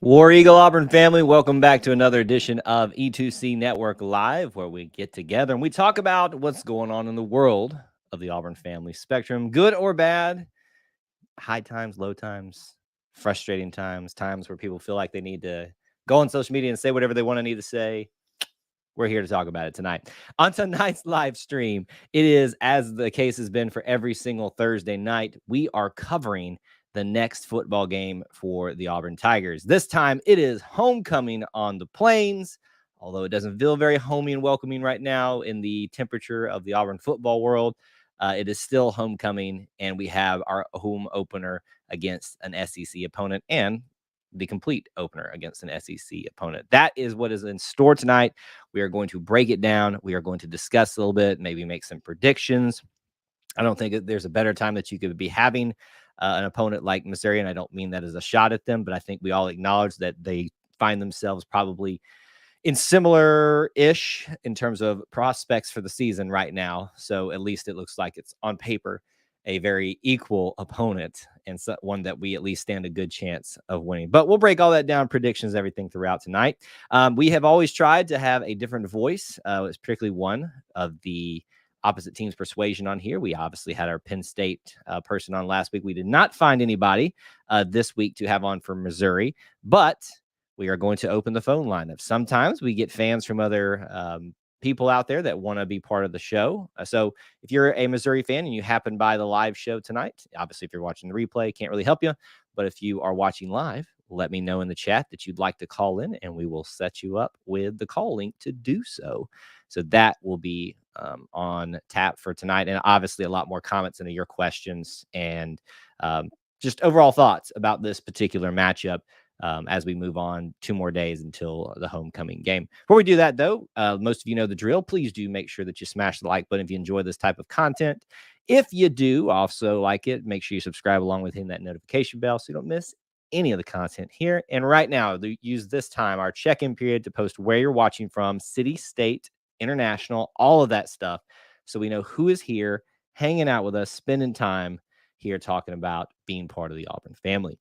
War Eagle Auburn family, welcome back to another edition of E2C Network Live, where we get together and we talk about what's going on in the world of the Auburn family spectrum, good or bad, high times, low times, frustrating times, times where people feel like they need to go on social media and say whatever they want to need to say. We're here to talk about it tonight. On tonight's live stream, it is, as the case has been for every single Thursday night, we are covering the next football game for the Auburn Tigers. This time, it is homecoming on the Plains, although it doesn't feel very homey and welcoming right now in the temperature of the Auburn football world. It is still homecoming, and we have our home opener against an SEC opponent and the complete opener against an SEC opponent. That is what is in store tonight. We are going to break it down. We are going to discuss a little bit, maybe make some predictions. I don't think there's a better time that you could be having an opponent like Missouri, and I don't mean that as a shot at them, but I think we all acknowledge that they find themselves probably in similar-ish in terms of prospects for the season right now. So at least it looks like it's on paper a very equal opponent and one that we at least stand a good chance of winning. But we'll break all that down, predictions, everything throughout tonight. We have always tried to have a different voice. It's particularly one of the opposite team's persuasion on here. We obviously had our Penn State person on last week. We did not find anybody this week to have on for Missouri, but we are going to open the phone lineup. Sometimes we get fans from other people out there that want to be part of the show. So if you're a Missouri fan and you happen by the live show tonight, obviously if you're watching the replay, can't really help you. But if you are watching live, let me know in the chat that you'd like to call in, and we will set you up with the call link to do so. So that will be on tap for tonight. And obviously a lot more comments into your questions and just overall thoughts about this particular matchup. As we move on 2 more days until the homecoming game. Before we do that, though, most of you know the drill. Please do make sure that you smash the like button if you enjoy this type of content. If you do also like it, make sure you subscribe along with hitting that notification bell so you don't miss any of the content here. And right now, use this time, our check-in period, to post where you're watching from, city, state, international, all of that stuff, so we know who is here, hanging out with us, spending time here talking about being part of the Auburn family.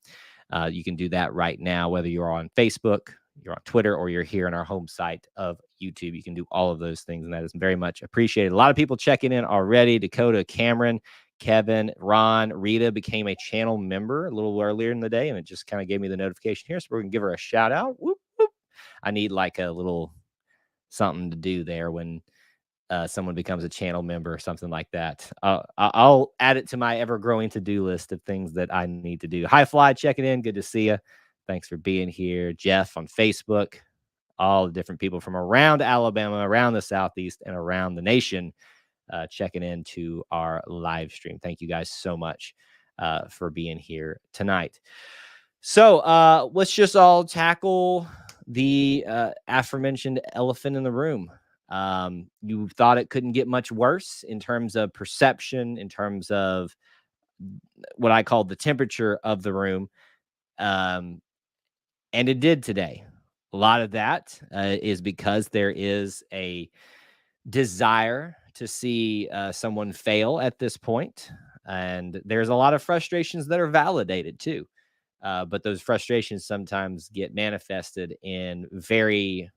You can do that right now, whether you're on Facebook, you're on Twitter, or you're here on our home site of YouTube. You can do all of those things, and that is very much appreciated. A lot of people checking in already. Dakota, Cameron, Kevin, Ron, Rita became a channel member a little earlier in the day, and it just kind of gave me the notification here, so we're going to give her a shout out. Whoop, whoop. I need like a little something to do there when someone becomes a channel member or something like that. I'll add it to my ever-growing to-do list of things that I need to do. High Fly checking in. Good to see you. Thanks for being here. Jeff on Facebook. All the different people from around Alabama, around the Southeast, and around the nation checking in to our live stream. Thank you guys so much for being here tonight. So let's just all tackle the aforementioned elephant in the room. You thought it couldn't get much worse in terms of perception, in terms of what I call the temperature of the room. And it did today. A lot of that is because there is a desire to see someone fail at this point. And there's a lot of frustrations that are validated too. But those frustrations sometimes get manifested in very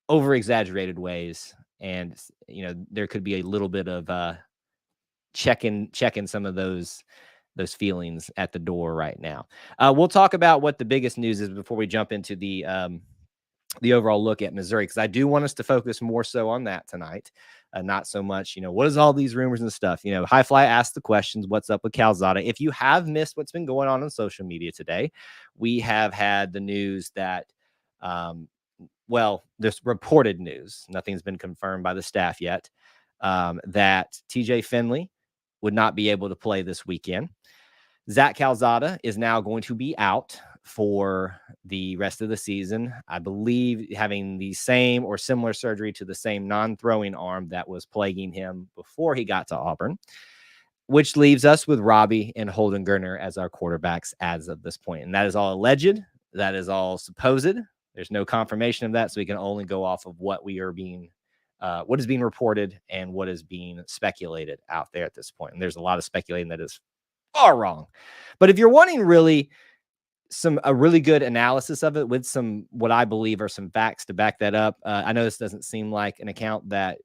over-exaggerated ways, and there could be a little bit of checking some of those feelings at the door right now. We'll talk about what the biggest news is before we jump into the overall look at Missouri, because I do want us to focus more so on that tonight, not so much what is all these rumors and stuff. High Fly asked the questions, what's up with Calzada? If you have missed what's been going on social media today, we have had the news that well, there's reported news, nothing's been confirmed by the staff yet, that TJ Finley would not be able to play this weekend. Zach Calzada is now going to be out for the rest of the season. I believe having the same or similar surgery to the same non-throwing arm that was plaguing him before he got to Auburn, which leaves us with Robbie and Holden Gerner as our quarterbacks as of this point. And that is all alleged. That is all supposed. There's no confirmation of that, so we can only go off of what is being reported and what is being speculated out there at this point. And there's a lot of speculating that is far wrong. But if you're wanting really a really good analysis of it with some what I believe are some facts to back that up. I know this doesn't seem like an account that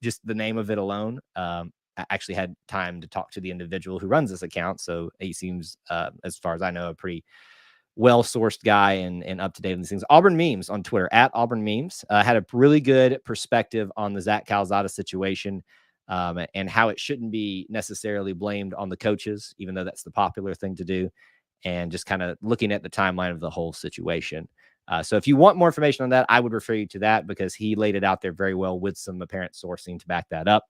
just the name of it alone. I actually had time to talk to the individual who runs this account, so he seems, as far as I know, a pretty well-sourced guy and up to date on these things. Auburn Memes on Twitter at Auburn Memes had a really good perspective on the Zach Calzada situation. And how it shouldn't be necessarily blamed on the coaches, even though that's the popular thing to do, and just kind of looking at the timeline of the whole situation. So if you want more information on that, I would refer you to that because he laid it out there very well with some apparent sourcing to back that up.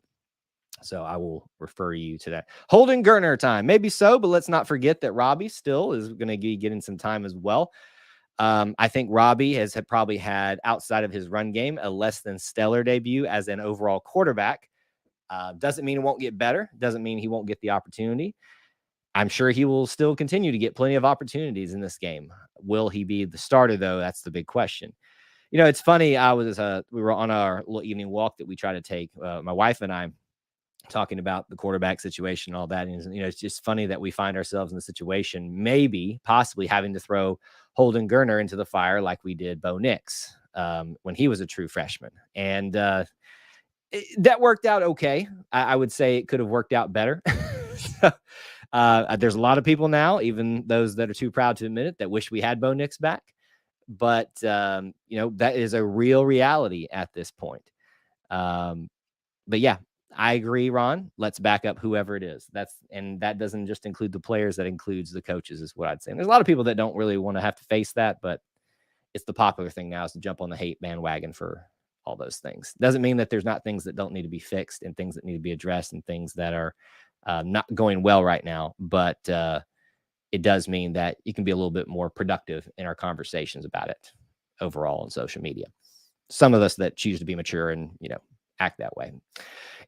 So I will refer you to that. Holden Geriner time, maybe so, but let's not forget that Robbie still is going to be getting some time as well. I think Robbie had probably had, outside of his run game, a less than stellar debut as an overall quarterback. Doesn't mean it won't get better. Doesn't mean he won't get the opportunity. I'm sure he will still continue to get plenty of opportunities in this game. Will he be the starter, though? That's the big question. You know, it's funny. We were on our little evening walk that we try to take, my wife and I, talking about the quarterback situation and all that. And, you know, it's just funny that we find ourselves in the situation, maybe possibly having to throw Holden Geriner into the fire like we did Bo Nix when he was a true freshman. And that worked out okay. I would say it could have worked out better. There's a lot of people now, even those that are too proud to admit it, that wish we had Bo Nix back. But, you know, that is a real reality at this point. But yeah, I agree, Ron. Let's back up whoever it is. And that doesn't just include the players, that includes the coaches, is what I'd say. And there's a lot of people that don't really want to have to face that, but it's the popular thing now is to jump on the hate bandwagon for all those things. Doesn't mean that there's not things that don't need to be fixed and things that need to be addressed and things that are not going well right now. But it does mean that you can be a little bit more productive in our conversations about it overall on social media. Some of us that choose to be mature and, you know, act that way.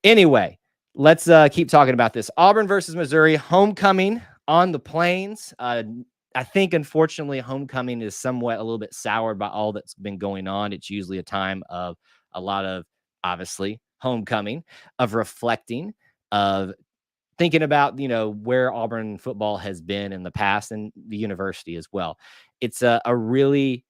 Anyway, let's keep talking about this. Auburn versus Missouri, homecoming on the Plains. I think, unfortunately, homecoming is somewhat a little bit soured by all that's been going on. It's usually a time of a lot of, obviously, homecoming, of reflecting, of thinking about, you know, where Auburn football has been in the past and the university as well. It's a really,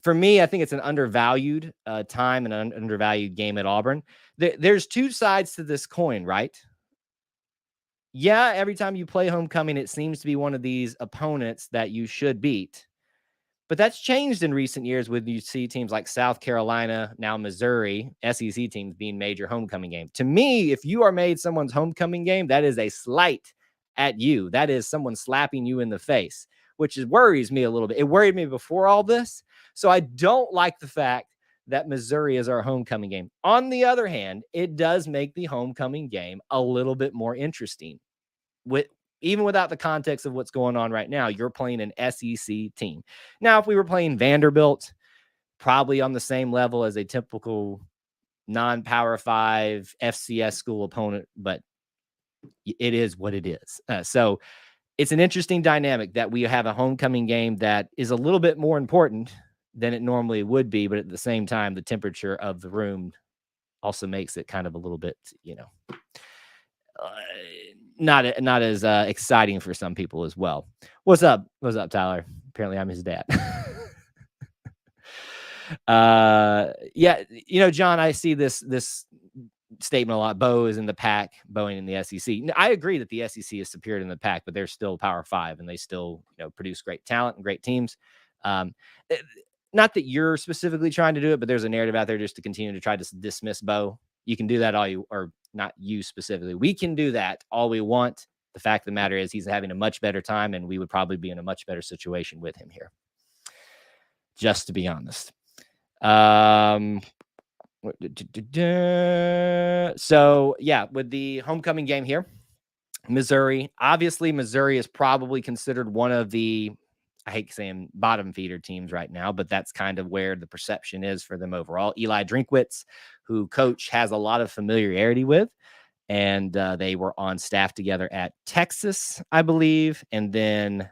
for me, I think it's an undervalued time and an undervalued game at Auburn. There's two sides to this coin, right? Yeah, every time you play homecoming, it seems to be one of these opponents that you should beat. But that's changed in recent years when you see teams like South Carolina, now Missouri, SEC teams being major homecoming game. To me, if you are made someone's homecoming game, that is a slight at you. That is someone slapping you in the face, which worries me a little bit. It worried me before all this. So I don't like the fact that Missouri is our homecoming game. On the other hand, it does make the homecoming game a little bit more interesting. Even without the context of what's going on right now, you're playing an SEC team. Now, if we were playing Vanderbilt, probably on the same level as a typical non-Power 5 FCS school opponent, but it is what it is. So it's an interesting dynamic that we have a homecoming game that is a little bit more important than it normally would be, but at the same time, the temperature of the room also makes it kind of a little bit, you know, not as exciting for some people as well. What's up, Tyler? Apparently I'm his dad. Yeah, you know, John, I see this statement a lot. Bo is in the pack, Boeing in the SEC. I agree that the SEC is superior in the pack, but they're still Power 5 and they still, you know, produce great talent and great teams. Not that you're specifically trying to do it, but there's a narrative out there just to continue to try to dismiss Bo. You can do that all you, or not you specifically. We can do that all we want. The fact of the matter is he's having a much better time, and we would probably be in a much better situation with him here. Just to be honest. So yeah, with the homecoming game here, Missouri, obviously Missouri is probably considered one of the, I hate saying bottom feeder teams right now, but that's kind of where the perception is for them overall. Eli Drinkwitz, who coach has a lot of familiarity with, and they were on staff together at Texas, I believe, and then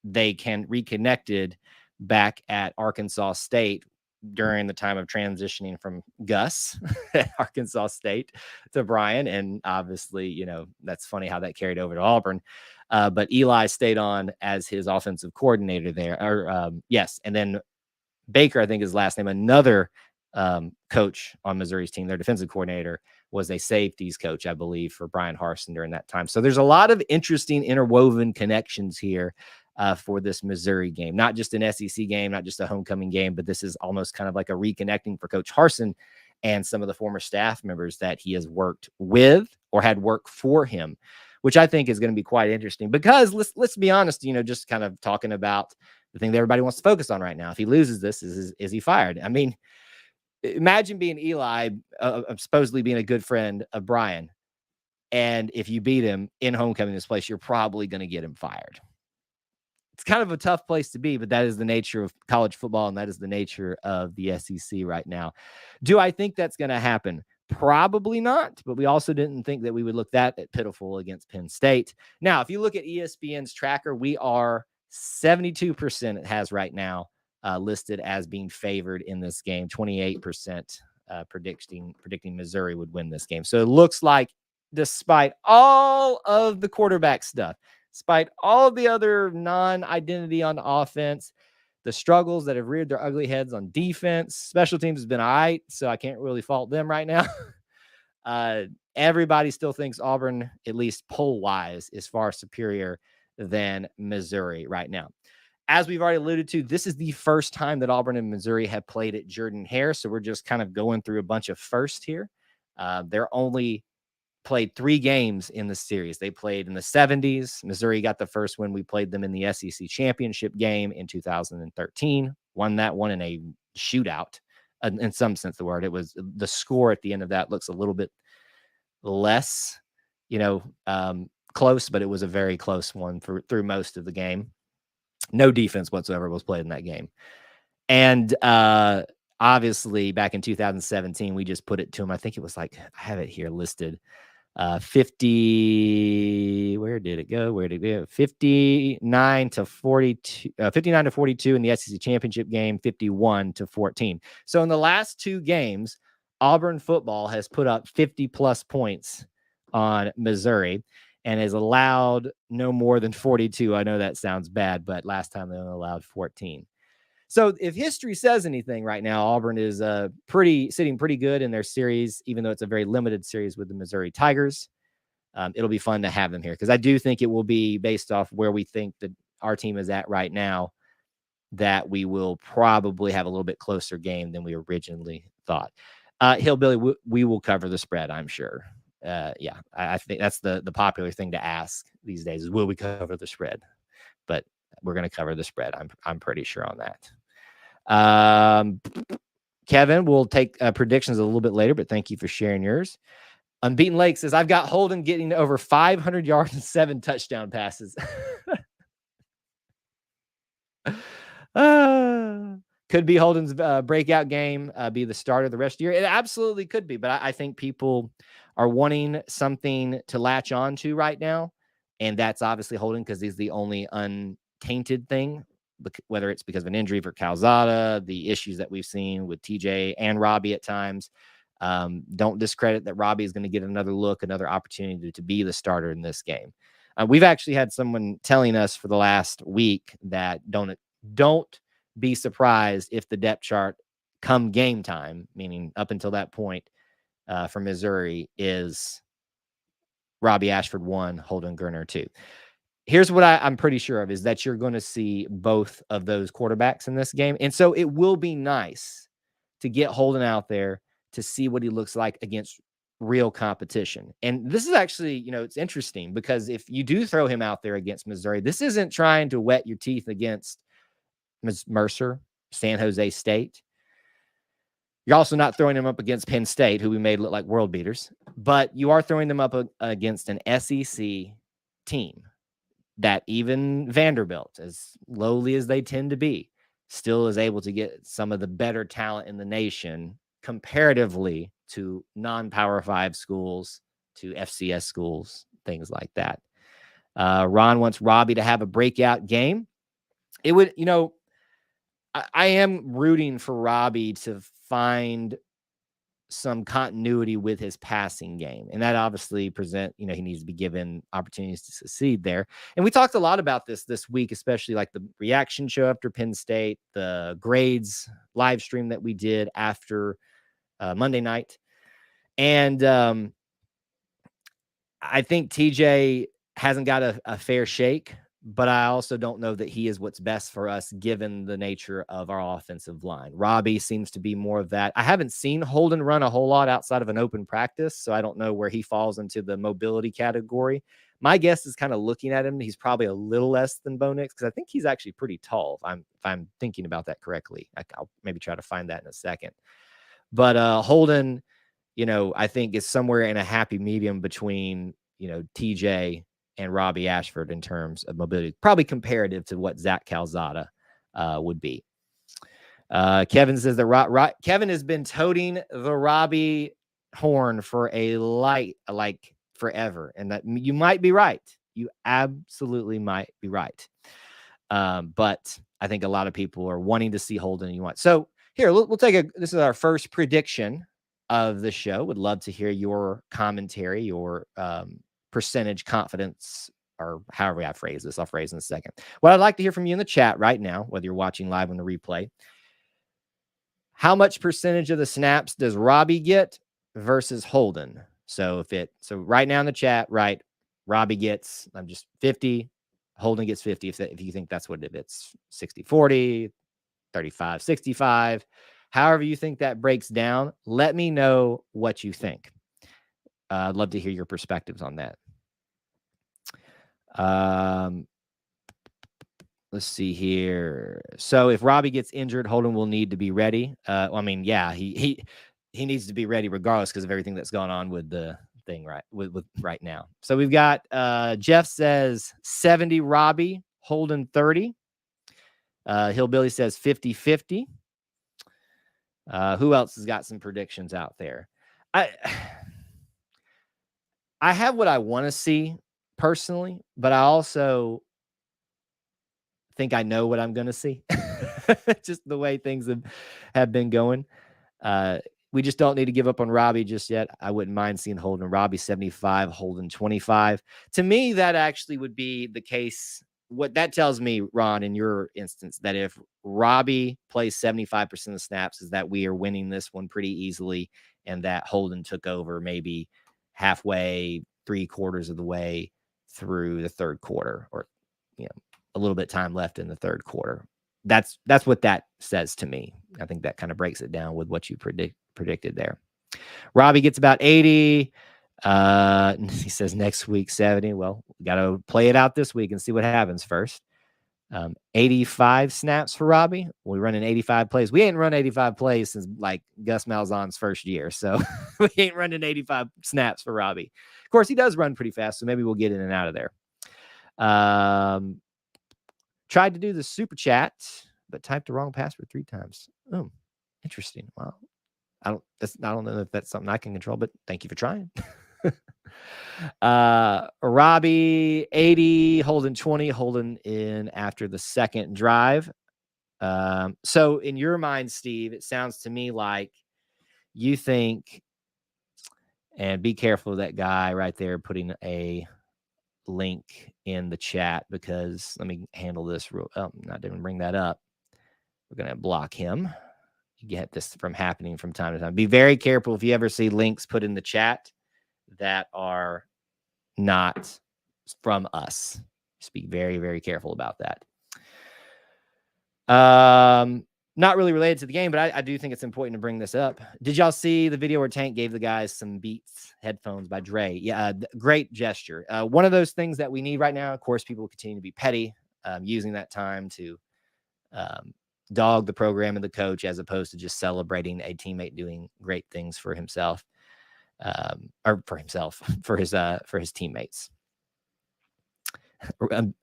they reconnected back at Arkansas State during the time of transitioning from Gus at Arkansas State to Brian. And obviously, you know, that's funny how that carried over to Auburn. But Eli stayed on as his offensive coordinator there. Yes. And then Baker, I think his last name, another coach on Missouri's team, their defensive coordinator, was a safeties coach, I believe, for Brian Harsin during that time. So there's a lot of interesting interwoven connections here for this Missouri game. Not just an SEC game, not just a homecoming game, but this is almost kind of like a reconnecting for Coach Harsin and some of the former staff members that he has worked with or had work for him, which I think is going to be quite interesting. Because let's be honest, you know, just kind of talking about the thing that everybody wants to focus on right now. If he loses this, is he fired? I mean, imagine being Eli, supposedly being a good friend of Brian. And if you beat him in homecoming this place, you're probably going to get him fired. It's kind of a tough place to be, but that is the nature of college football, and that is the nature of the SEC right now. Do I think that's going to happen? Probably not, but we also didn't think that we would look that pitiful against Penn State. Now, if you look at ESPN's tracker, we are 72% it has right now listed as being favored in this game, 28% predicting Missouri would win this game. So it looks like, despite all of the quarterback stuff, despite all of the other non-identity on offense, the struggles that have reared their ugly heads on defense, special teams has been all right, so I can't really fault them right now. Everybody still thinks Auburn, at least poll-wise, is far superior than Missouri right now. As we've already alluded to, this is the first time that Auburn and Missouri have played at Jordan-Hare, so we're just kind of going through a bunch of firsts here. They're only played 3 games in the series. They played in the 70s. Missouri got the first win. We played them in the SEC championship game in 2013, won that one in a shootout in some sense of the word. It was the score at the end of that looks a little bit less, close, but it was a very close one through most of the game. No defense whatsoever was played in that game. And obviously back in 2017, we just put it to them. I think it was like, I have it here listed. 50, where did it go? 59 to 42 in the SEC championship game, 51-14. So in the last 2 games, Auburn football has put up 50 plus points on Missouri and has allowed no more than 42. I know that sounds bad, but last time they only allowed 14. So if history says anything right now, Auburn is sitting pretty good in their series, even though it's a very limited series with the Missouri Tigers. It'll be fun to have them here because I do think it will be based off where we think that our team is at right now, that we will probably have a little bit closer game than we originally thought. Hillbilly, we will cover the spread, I'm sure. I think that's the popular thing to ask these days is, will we cover the spread? But we're going to cover the spread. I'm pretty sure on that. Kevin, we'll take predictions a little bit later, but thank you for sharing yours. Unbeaten Lake says, I've got Holden getting over 500 yards and 7 touchdown passes. Could be Holden's breakout game, be the starter the rest of the year. It absolutely could be, but I think people are wanting something to latch on to right now, and that's obviously Holden because he's the only untainted thing, whether it's because of an injury for Calzada, the issues that we've seen with TJ and Robbie at times. Don't discredit that Robbie is going to get another look, another opportunity to be the starter in this game. We've actually had someone telling us for the last week that don't be surprised if the depth chart come game time, meaning up until that point for Missouri, is Robbie Ashford 1, Holden Geriner 2. Here's what I'm pretty sure of is that you're going to see both of those quarterbacks in this game. And so it will be nice to get Holden out there to see what he looks like against real competition. And this is actually, it's interesting because if you do throw him out there against Missouri, this isn't trying to wet your teeth against Mercer, San Jose State. You're also not throwing him up against Penn State, who we made look like world beaters, but you are throwing them up against an SEC team that even Vanderbilt, as lowly as they tend to be, still is able to get some of the better talent in the nation comparatively to non-Power 5 schools, to FCS schools, things like that. Ron wants Robbie to have a breakout game. It would, I am rooting for Robbie to find some continuity with his passing game. And that obviously he needs to be given opportunities to succeed there. And we talked a lot about this week, especially like the reaction show after Penn State, the grades live stream that we did after Monday night. And I think TJ hasn't got a fair shake, but I also don't know that he is what's best for us given the nature of our offensive line. Robbie seems to be more of that. I haven't seen Holden run a whole lot outside of an open practice, so I don't know where he falls into the mobility category. My guess is kind of looking at him, he's probably a little less than Bo Nix because I think he's actually pretty tall, if I'm thinking about that correctly. I'll maybe try to find that in a second. But Holden, I think is somewhere in a happy medium between, TJ and Robbie Ashford in terms of mobility, probably comparative to what Zach Calzada would be. Kevin says that Kevin has been toting the Robbie horn for like forever, and that you might be right. You absolutely might be right. But I think a lot of people are wanting to see Holden. So here, we'll take this is our first prediction of the show. Would love to hear your commentary, your percentage confidence, or however I phrase this. I'll phrase in a second. What I'd like to hear from you in the chat right now, whether you're watching live on the replay, how much percentage of the snaps does Robbie get versus Holden? So right now in the chat, right, Robbie gets, I'm just 50, Holden gets 50. If you think that's what it's 60-40, 35-65, however you think that breaks down, let me know what you think. I'd love to hear your perspectives on that. Let's see here. So if Robbie gets injured, Holden will need to be ready. He needs to be ready regardless because of everything that's gone on with the thing with right now. So we've got Jeff says 70 Robbie, Holden 30. Hillbilly says 50-50. Who else has got some predictions out there? I have what I want to see personally, but I also think I know what I'm going to see. Just the way things have been going. We just don't need to give up on Robbie just yet. I wouldn't mind seeing Holden. Robbie 75, Holden 25. To me, that actually would be the case. What that tells me, Ron, in your instance, that if Robbie plays 75% of the snaps, is that we are winning this one pretty easily, and that Holden took over maybe halfway, 3/4 of the way through the third quarter, or a little bit time left in the third quarter. That's what that says to me. I think that kind of breaks it down with what you predicted there. Robbie gets about 80. He says next week 70. Well, we got to play it out this week and see what happens first. 85 snaps for Robbie. We run in 85 plays. We ain't run 85 plays since like Gus Malzahn's first year. So we ain't running 85 snaps for Robbie. Of course, he does run pretty fast, so maybe we'll get in and out of there. Tried to do the super chat, but typed the wrong password 3 times. Oh, interesting. Wow. I don't know if that's something I can control, but thank you for trying. Robbie 80, Holden 20, Holden in after the second drive. So in your mind, Steve, it sounds to me like you think, and be careful of that guy right there putting a link in the chat, because let me handle this not even bring that up. We're going to block him. You get this from happening from time to time. Be very careful if you ever see links put in the chat that are not from us. Just be very, very careful about that. Not really related to the game, but I do think it's important to bring this up. Did y'all see the video where Tank gave the guys some Beats headphones by Dre? Yeah, great gesture. One of those things that we need right now. Of course, people will continue to be petty, using that time to dog the program and the coach, as opposed to just celebrating a teammate doing great things for himself, for his teammates.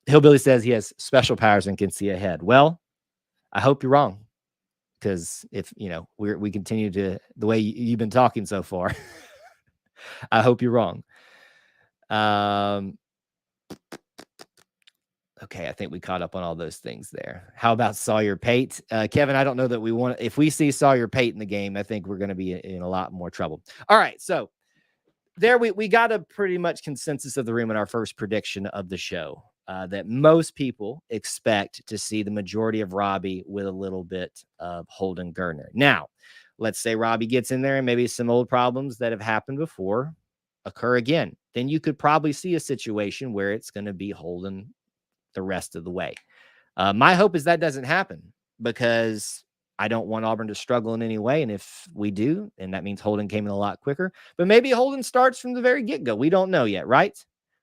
Hillbilly says he has special powers and can see ahead. Well, I hope you're wrong, because if we continue to the way you've been talking so far, I hope you're wrong. Okay, I think we caught up on all those things there. How about Sawyer Pate? Kevin, I don't know that we want, if we see Sawyer Pate in the game, I think we're going to be in a lot more trouble. All right, so there we got a pretty much consensus of the room in our first prediction of the show, that most people expect to see the majority of Robbie with a little bit of Holden Geriner. Now, let's say Robbie gets in there and maybe some old problems that have happened before occur again. Then you could probably see a situation where it's going to be Holden the rest of the way. My hope is that doesn't happen, because I don't want Auburn to struggle in any way. And if we do, and that means Holden came in a lot quicker, but maybe Holden starts from the very get-go. We don't know yet, right?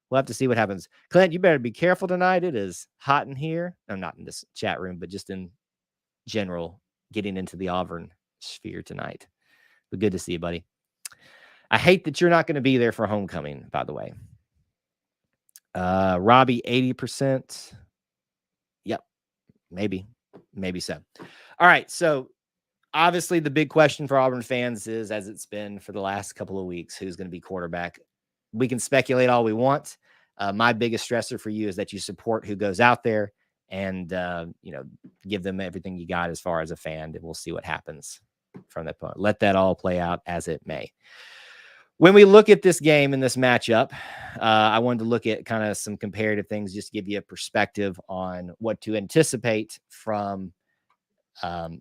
We'll have to see what happens. Clint, you better be careful tonight. It is hot in here. I'm not in this chat room, but just in general, getting into the Auburn sphere tonight. But good to see you, buddy. I hate that you're not going to be there for homecoming, by the way. Robbie, 80%. Yep. Maybe so. All right. So obviously the big question for Auburn fans is, as it's been for the last couple of weeks, who's going to be quarterback? We can speculate all we want. My biggest stressor for you is that you support who goes out there and, give them everything you got as far as a fan, and we'll see what happens from that point. Let that all play out as it may. When we look at this game and this matchup, I wanted to look at kind of some comparative things, just to give you a perspective on what to anticipate from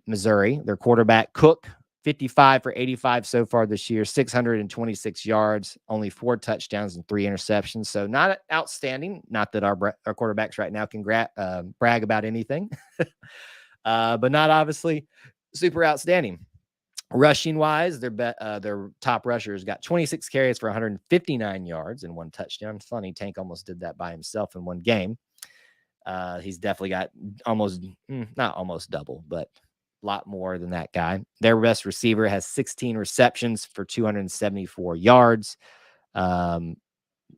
Missouri. Their quarterback, Cook, 55 for 85 so far this year, 626 yards, only 4 touchdowns and 3 interceptions. So not outstanding. Not that our quarterbacks right now can brag about anything, but not obviously super outstanding. Rushing wise, their top rushers got 26 carries for 159 yards and 1 touchdown. Funny, Tank almost did that by himself in one game. He's definitely got not almost double, but a lot more than that guy. Their best receiver has 16 receptions for 274 yards.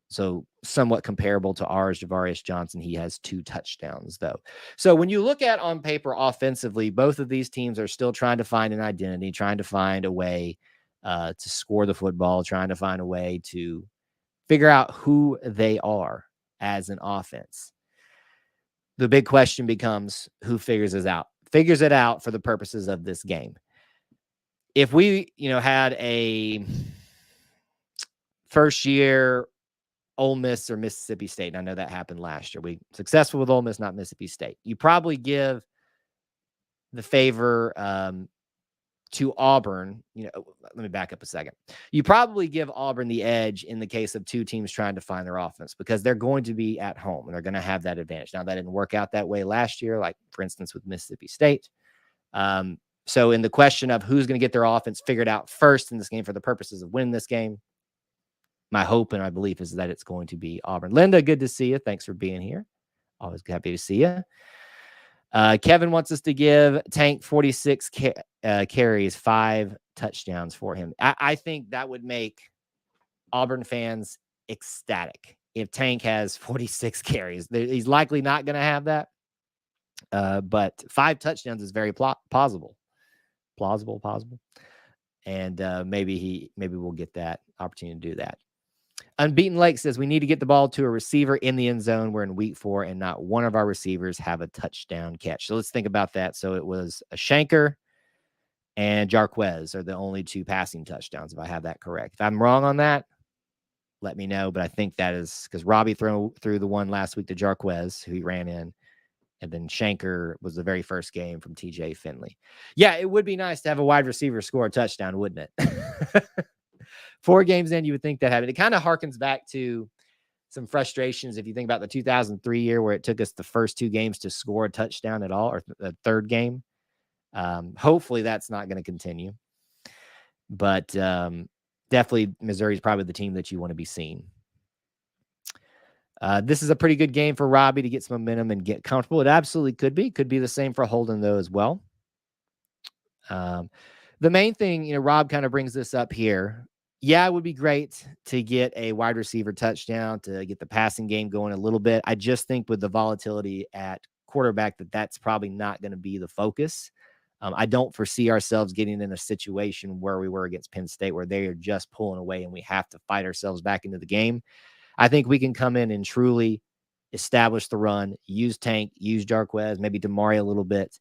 So somewhat comparable to ours, Javarius Johnson. He has 2 touchdowns, though. So when you look at on paper offensively, both of these teams are still trying to find an identity, trying to find a way to score the football, trying to find a way to figure out who they are as an offense. The big question becomes, who figures it out for the purposes of this game. If we, had a first year Ole Miss or Mississippi State, and I know that happened last year. We successful with Ole Miss, not Mississippi State. You probably give the favor to Auburn. Let me back up a second. You probably give Auburn the edge in the case of two teams trying to find their offense, because they're going to be at home and they're going to have that advantage. Now, that didn't work out that way last year, like for instance with Mississippi State. So in the question of who's going to get their offense figured out first in this game for the purposes of winning this game, my hope and my belief is that it's going to be Auburn. Linda, good to see you. Thanks for being here. Always happy to see you. Kevin wants us to give Tank 46 carries, 5 touchdowns for him. I think that would make Auburn fans ecstatic if Tank has 46 carries. He's likely not going to have that, but 5 touchdowns is very plausible. And maybe we'll get that opportunity to do that. Unbeaten Lake says we need to get the ball to a receiver in the end zone. We're in week 4 and not one of our receivers have a touchdown catch. So let's think about that. So it was a Shanker and Jarquez are the only 2 passing touchdowns, if I have that correct. If I'm wrong on that, let me know. But I think that is because Robbie threw the one last week to Jarquez, who he ran in. And then Shanker was the very first game from TJ Finley. Yeah, it would be nice to have a wide receiver score a touchdown, wouldn't it? 4 games in, you would think that happened. It kind of harkens back to some frustrations if you think about the 2003 year where it took us the first 2 games to score a touchdown at all, or the third game. Hopefully that's not going to continue. But definitely Missouri is probably the team that you want to be seeing. This is a pretty good game for Robbie to get some momentum and get comfortable. It absolutely could be. Could be the same for Holden, though, as well. The main thing, Rob kind of brings this up here. Yeah, it would be great to get a wide receiver touchdown to get the passing game going a little bit. I just think with the volatility at quarterback that's probably not going to be the focus. I don't foresee ourselves getting in a situation where we were against Penn State, where they are just pulling away and we have to fight ourselves back into the game. I think we can come in and truly establish the run, use Tank, use Jarquez, maybe Damari a little bit,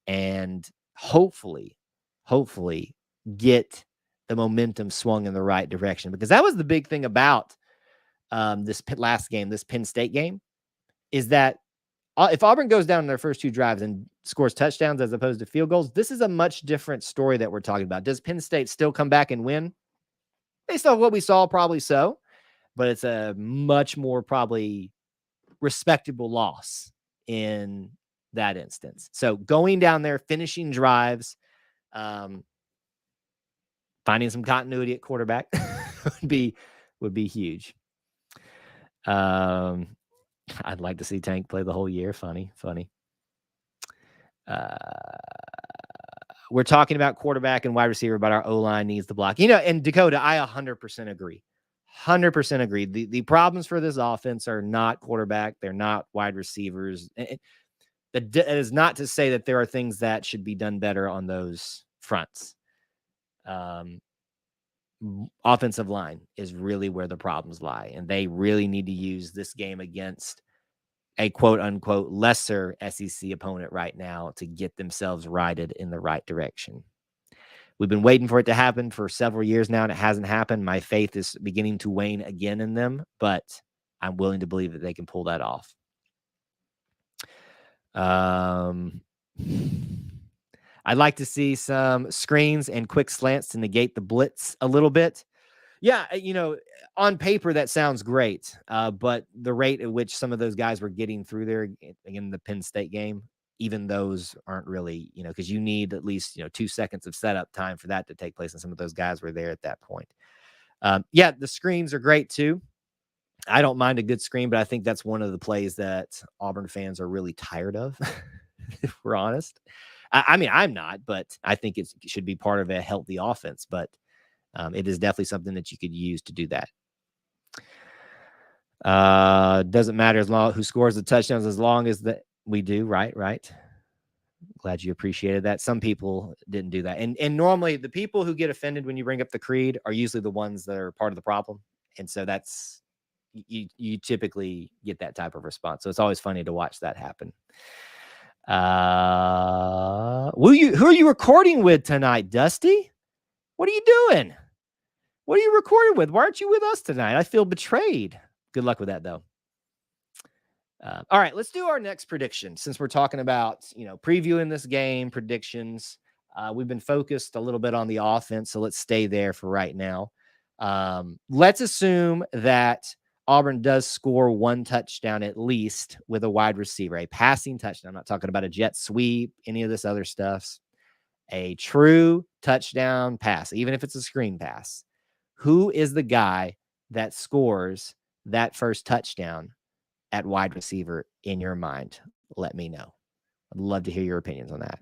and hopefully get the momentum swung in the right direction. Because that was the big thing about this last game, this Penn State game, is that if Auburn goes down in their first 2 drives and scores touchdowns as opposed to field goals, this is a much different story that we're talking about. Does Penn State still come back and win? Based on what we saw, probably so, but it's a much more probably respectable loss in that instance. So going down there, finishing drives, finding some continuity at quarterback would be huge. I'd like to see Tank play the whole year. Funny. We're talking about quarterback and wide receiver, but our O-line needs the block. And Dakota, I 100% agree. 100% agree. The problems for this offense are not quarterback. They're not wide receivers. That is not to say that there are things that should be done better on those fronts. Offensive line is really where the problems lie, and they really need to use this game against a quote-unquote lesser SEC opponent right now to get themselves righted in the right direction. We've been waiting for it to happen for several years now, and it hasn't happened. My faith is beginning to wane again in them, but I'm willing to believe that they can pull that off. I'd like to see some screens and quick slants to negate the blitz a little bit. Yeah, on paper, that sounds great. But the rate at which some of those guys were getting through there in the Penn State game, even those aren't really, because you need at least, 2 seconds of setup time for that to take place. And some of those guys were there at that point. Yeah, the screens are great too. I don't mind a good screen, but I think that's one of the plays that Auburn fans are really tired of, if we're honest. I mean, I'm not, but I think it should be part of a healthy offense. But it is definitely something that you could use to do that. Doesn't matter as long who scores the touchdowns, as long as that we do. Right. Glad you appreciated that. Some people didn't do that. And normally the people who get offended when you bring up the creed are usually the ones that are part of the problem. And so that's, you typically get that type of response. So it's always funny to watch that happen. Who are you recording with tonight, Dusty? What are you doing? What are you recording with? Why aren't you with us tonight? I feel betrayed. Good luck with that, though. All right, let's do our next prediction. Since we're talking about, previewing this game, predictions, we've been focused a little bit on the offense, so let's stay there for right now. Let's assume that Auburn does score 1 touchdown at least with a wide receiver, a passing touchdown. I'm not talking about a jet sweep, any of this other stuff. A true touchdown pass, even if it's a screen pass. Who is the guy that scores that first touchdown at wide receiver in your mind? Let me know. I'd love to hear your opinions on that.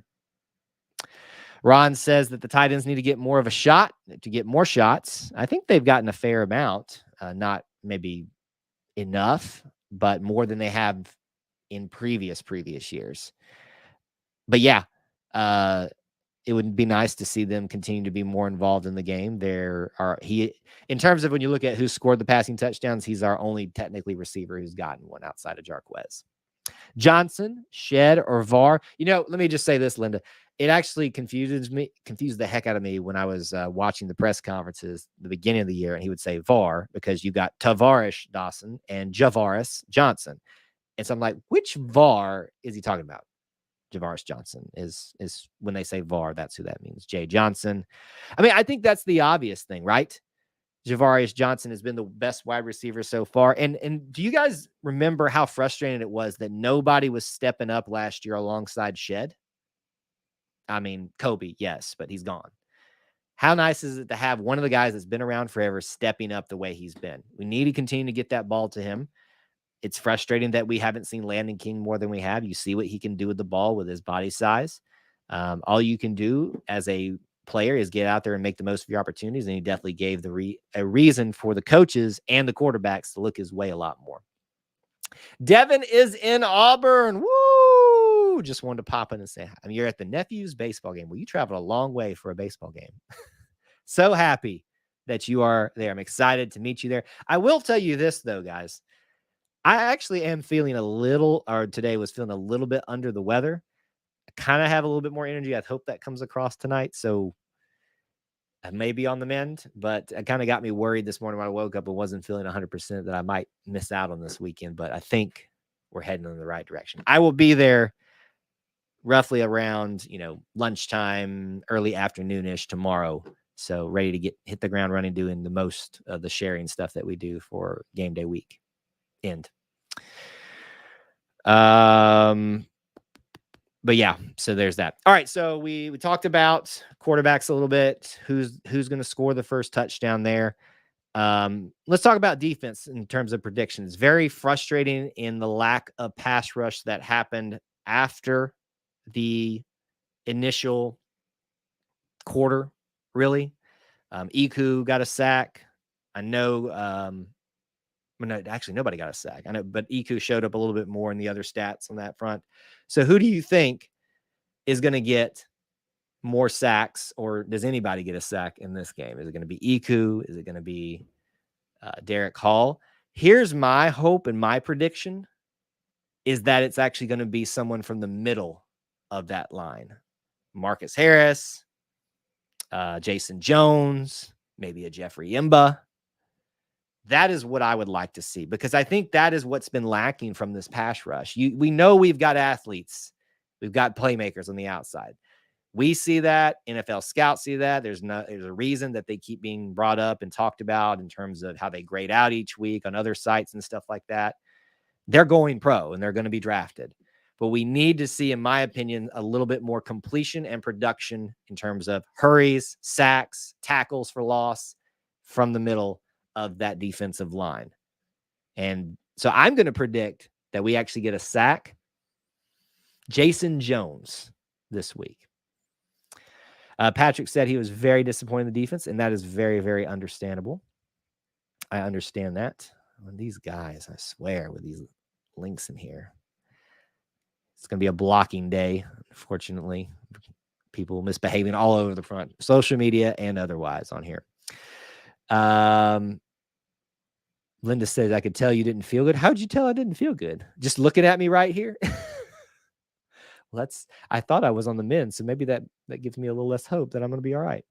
Ron says that the tight ends need to get more of a shot to get more shots. I think they've gotten a fair amount, not maybe enough, but more than they have in previous years. But yeah, it would be nice to see them continue to be more involved in the game. In terms of when you look at who scored the passing touchdowns, he's our only technically receiver who's gotten one outside of Jarquez. Johnson, Shed, or VAR. Let me just say this, Linda. It actually confused the heck out of me when I was watching the press conferences at the beginning of the year, and he would say VAR because you got Tavarish Dawson and Javaris Johnson. And so I'm like, which VAR is he talking about? Javaris Johnson is when they say VAR, that's who that means. Jay Johnson. I mean, I think that's the obvious thing, right? Javaris Johnson has been the best wide receiver so far. And do you guys remember how frustrating it was that nobody was stepping up last year alongside Shed? I mean, Kobe, yes, but he's gone. How nice is it to have one of the guys that's been around forever stepping up the way he's been? We need to continue to get that ball to him. It's frustrating that we haven't seen Landon King more than we have. You see what he can do with the ball with his body size. All you can do as a player is get out there and make the most of your opportunities. And he definitely gave a reason for the coaches and the quarterbacks to look his way a lot more. Devin is in Auburn. Woo! Just wanted to pop in and say, I mean, you're at the nephew's baseball game. Well, you traveled a long way for a baseball game. So happy that you are there. I'm excited to meet you there. I will tell you this, though, guys. I actually am feeling today was feeling a little bit under the weather. I kind of have a little bit more energy. I hope that comes across tonight. So I may be on the mend, but it kind of got me worried this morning when I woke up and wasn't feeling 100% that I might miss out on this weekend. But I think we're heading in the right direction. I will be there roughly around, lunchtime, early afternoonish tomorrow. So ready to hit the ground running, doing the most of the sharing stuff that we do for game day week end. But yeah, so there's that. All right, so we talked about quarterbacks a little bit. Who's going to score the first touchdown there? Let's talk about defense in terms of predictions. Very frustrating in the lack of pass rush that happened after the initial quarter, really. Iku got a sack. I know, no, actually nobody got a sack. I know, but Iku showed up a little bit more in the other stats on that front. So who do you think is going to get more sacks, or does anybody get a sack in this game? Is it going to be Iku? Is it going to be Derek Hall? Here's my hope and my prediction is that it's actually going to be someone from the middle of that line. Marcus Harris, Jason Jones, maybe a Jeffrey Imba. That is what I would like to see, because I think that is what's been lacking from this pass rush. We know we've got athletes. We've got playmakers on the outside. We see that. NFL scouts see that. There's a reason that they keep being brought up and talked about in terms of how they grade out each week on other sites and stuff like that. They're going pro and they're going to be drafted. But we need to see, in my opinion, a little bit more completion and production in terms of hurries, sacks, tackles for loss from the middle of that defensive line. And so I'm going to predict that we actually get a sack. Jason Jones this week. Patrick said he was very disappointed in the defense, and that is very, very understandable. I understand that. And these guys, I swear, with these links in here, it's going to be a blocking day, unfortunately. People misbehaving all over the front, social media and otherwise on here. Linda says, I could tell you didn't feel good. How'd you tell I didn't feel good? Just looking at me right here? I thought I was on the mend, so maybe that gives me a little less hope that I'm going to be all right.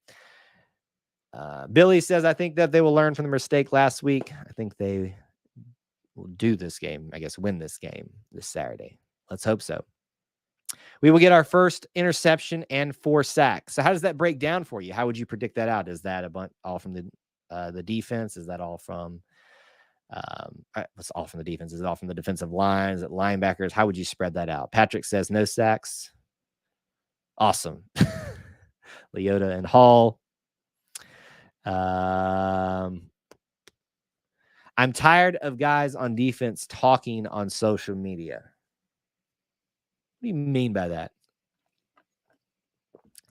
Billy says, I think that they will learn from the mistake last week. I think they will do this game, I guess, win this game this Saturday. Let's hope so. We will get our first interception and 4 sacks. So how does that break down for you? How would you predict that out? Is that all from the defense? Is that all from what's all from the defense? Is it all from the defensive lines? Is it linebackers? How would you spread that out? Patrick says no sacks. Awesome. Leota and Hall. I'm tired of guys on defense talking on social media. What do you mean by that?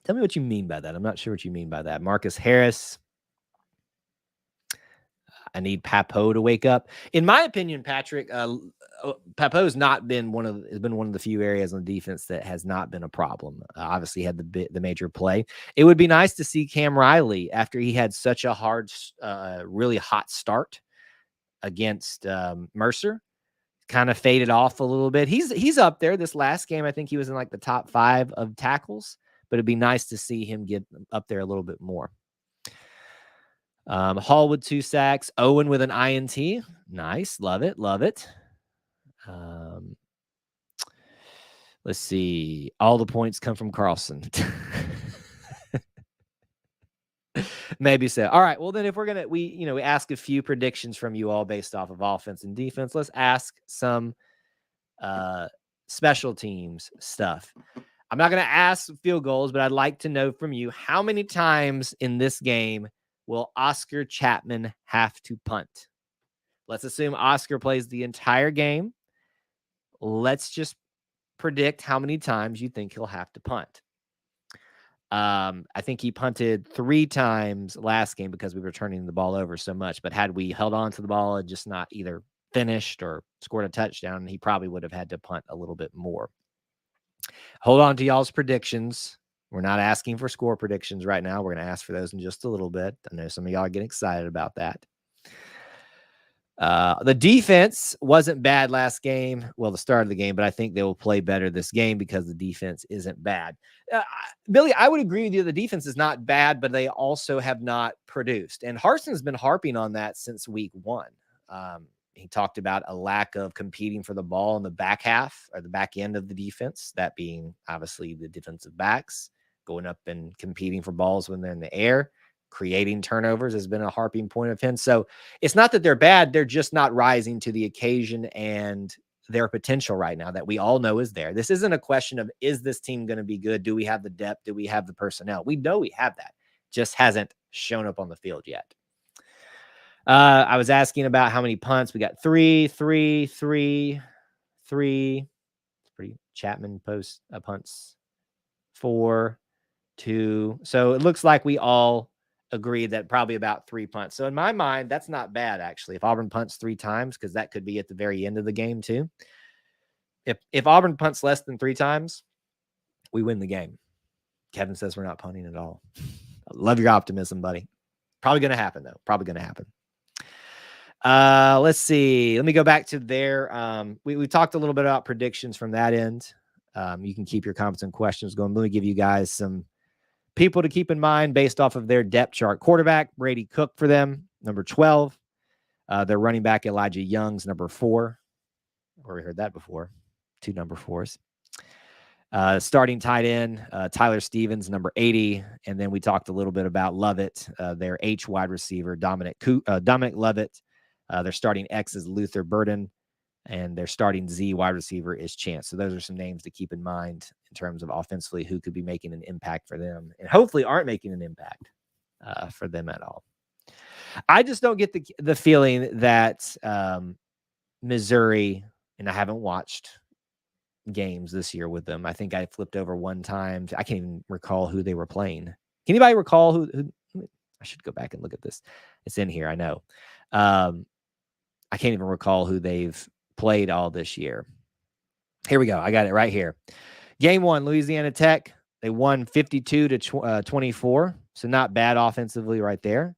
Tell me what you mean by that. I'm not sure what you mean by that. Marcus Harris. I need Papo to wake up. In my opinion, Patrick, Papo's has been one of the few areas on the defense that has not been a problem. Obviously, had the major play. It would be nice to see Cam Riley, after he had such a hard, really hot start against Mercer, kind of faded off a little bit. He's up there. This last game, I think he was in like the top 5 of tackles, but it'd be nice to see him get up there a little bit more. Hall with 2 sacks. Owen with an INT. Nice. Love it. Love it. Let's see. All the points come from Carlson. Maybe so. All right. Well, then if we're going to, we ask a few predictions from you all based off of offense and defense. Let's ask some special teams stuff. I'm not going to ask field goals, but I'd like to know from you, how many times in this game will Oscar Chapman have to punt? Let's assume Oscar plays the entire game. Let's just predict how many times you think he'll have to punt. I think he punted 3 times last game because we were turning the ball over so much. But had we held on to the ball and just not either finished or scored a touchdown, he probably would have had to punt a little bit more. Hold on to y'all's predictions. We're not asking for score predictions right now. We're going to ask for those in just a little bit. I know some of y'all are getting excited about that. The defense wasn't bad last game. Well, the start of the game, but I think they will play better this game because the defense isn't bad. Billy, I would agree with you. The defense is not bad, but they also have not produced. And Harson's been harping on that since week 1. He talked about a lack of competing for the ball in the back half or the back end of the defense, that being obviously the defensive backs going up and competing for balls when they're in the air. Creating turnovers has been a harping point of his. So it's not that they're bad. They're just not rising to the occasion and their potential right now that we all know is there. This isn't a question of, is this team going to be good? Do we have the depth? Do we have the personnel? We know we have that. Just hasn't shown up on the field yet. I was asking about how many punts. We got 3. It's pretty Chapman post punts. 4, 2. So it looks like we all agree that probably about 3 punts. So in my mind, that's not bad, actually. If Auburn punts 3 times, because that could be at the very end of the game too. If Auburn punts less than 3 times, we win the game. Kevin says we're not punting at all. I love your optimism, buddy. Probably going to happen, though. Probably going to happen. Let's see. Let me go back to their we talked a little bit about predictions from that end. You can keep your comments and questions going. Let me give you guys some people to keep in mind based off of their depth chart. Quarterback, Brady Cook for them, number 12. Their running back, Elijah Young's number 4. We heard that before. 2 number 4s. Starting tight end, Tyler Stevens, number 80. And then we talked a little bit about Lovett, their H wide receiver, Dominic Lovett. Their starting X is Luther Burden. And their starting Z wide receiver is Chance. So those are some names to keep in mind in terms of offensively who could be making an impact for them and hopefully aren't making an impact for them at all. I just don't get the feeling that Missouri, and I haven't watched games this year with them. I think I flipped over one time. I can't even recall who they were playing. Can anybody recall who I should go back and look at this. It's in here. I know. I can't even recall who they've played all this year. Here we go. I got it right here. Game 1, Louisiana Tech. They won 52-24. So not bad offensively right there.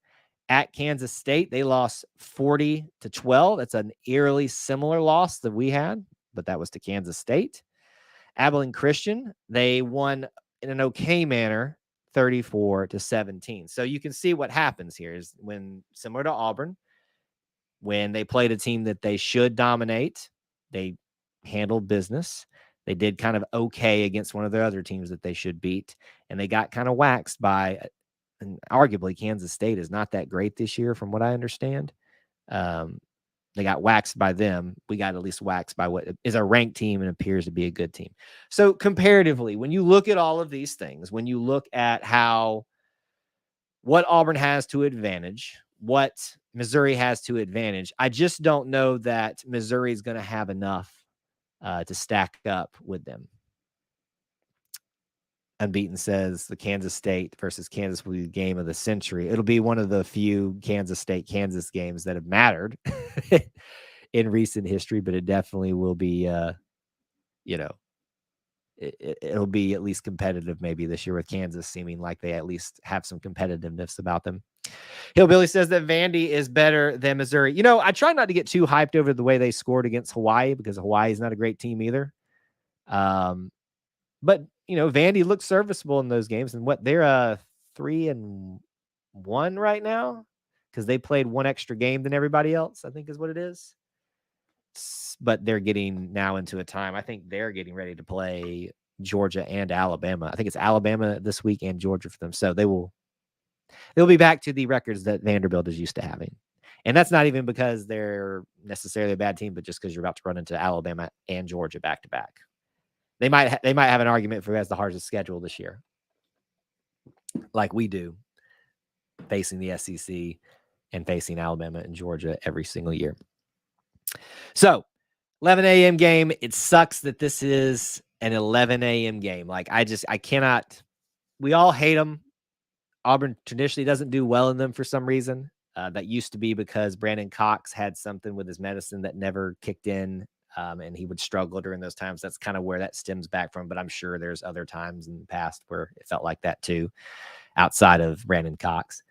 At Kansas State, they lost 40-12. That's an eerily similar loss that we had, but that was to Kansas State. Abilene Christian, they won in an okay manner, 34-17. So you can see what happens here is when, similar to Auburn, when they played a team that they should dominate, they handled business. They did kind of okay against one of their other teams that they should beat, and they got kind of waxed by, and arguably Kansas State is not that great this year from what I understand. They got waxed by them. We got at least waxed by what is a ranked team and appears to be a good team. So comparatively, when you look at all of these things, when you look at what Auburn has to advantage, what Missouri has to advantage, I just don't know that Missouri is going to have enough to stack up with them. Unbeaten says the Kansas State versus Kansas will be the game of the century. It'll be one of the few Kansas State-Kansas games that have mattered in recent history, but it definitely will be, it'll be at least competitive maybe this year with Kansas seeming like they at least have some competitiveness about them. Hillbilly says that Vandy is better than Missouri. I try not to get too hyped over the way they scored against Hawaii because Hawaii is not a great team either. But Vandy looks serviceable in those games, and they're 3-1 right now because they played one extra game than everybody else, I think is what it is. But they're getting now into a time. I think they're getting ready to play Georgia and Alabama. I think it's Alabama this week and Georgia for them. So they'll be back to the records that Vanderbilt is used to having. And that's not even because they're necessarily a bad team, but just because you're about to run into Alabama and Georgia back to back. They might have an argument for who has the hardest schedule this year, like we do, facing the SEC and facing Alabama and Georgia every single year. So, 11 a.m. game. It sucks that this is an 11 a.m. game. Like, I cannot. We all hate them. Auburn traditionally doesn't do well in them for some reason. That used to be because Brandon Cox had something with his medicine that never kicked in. And he would struggle during those times. That's kind of where that stems back from. But I'm sure there's other times in the past where it felt like that too, outside of Brandon Cox.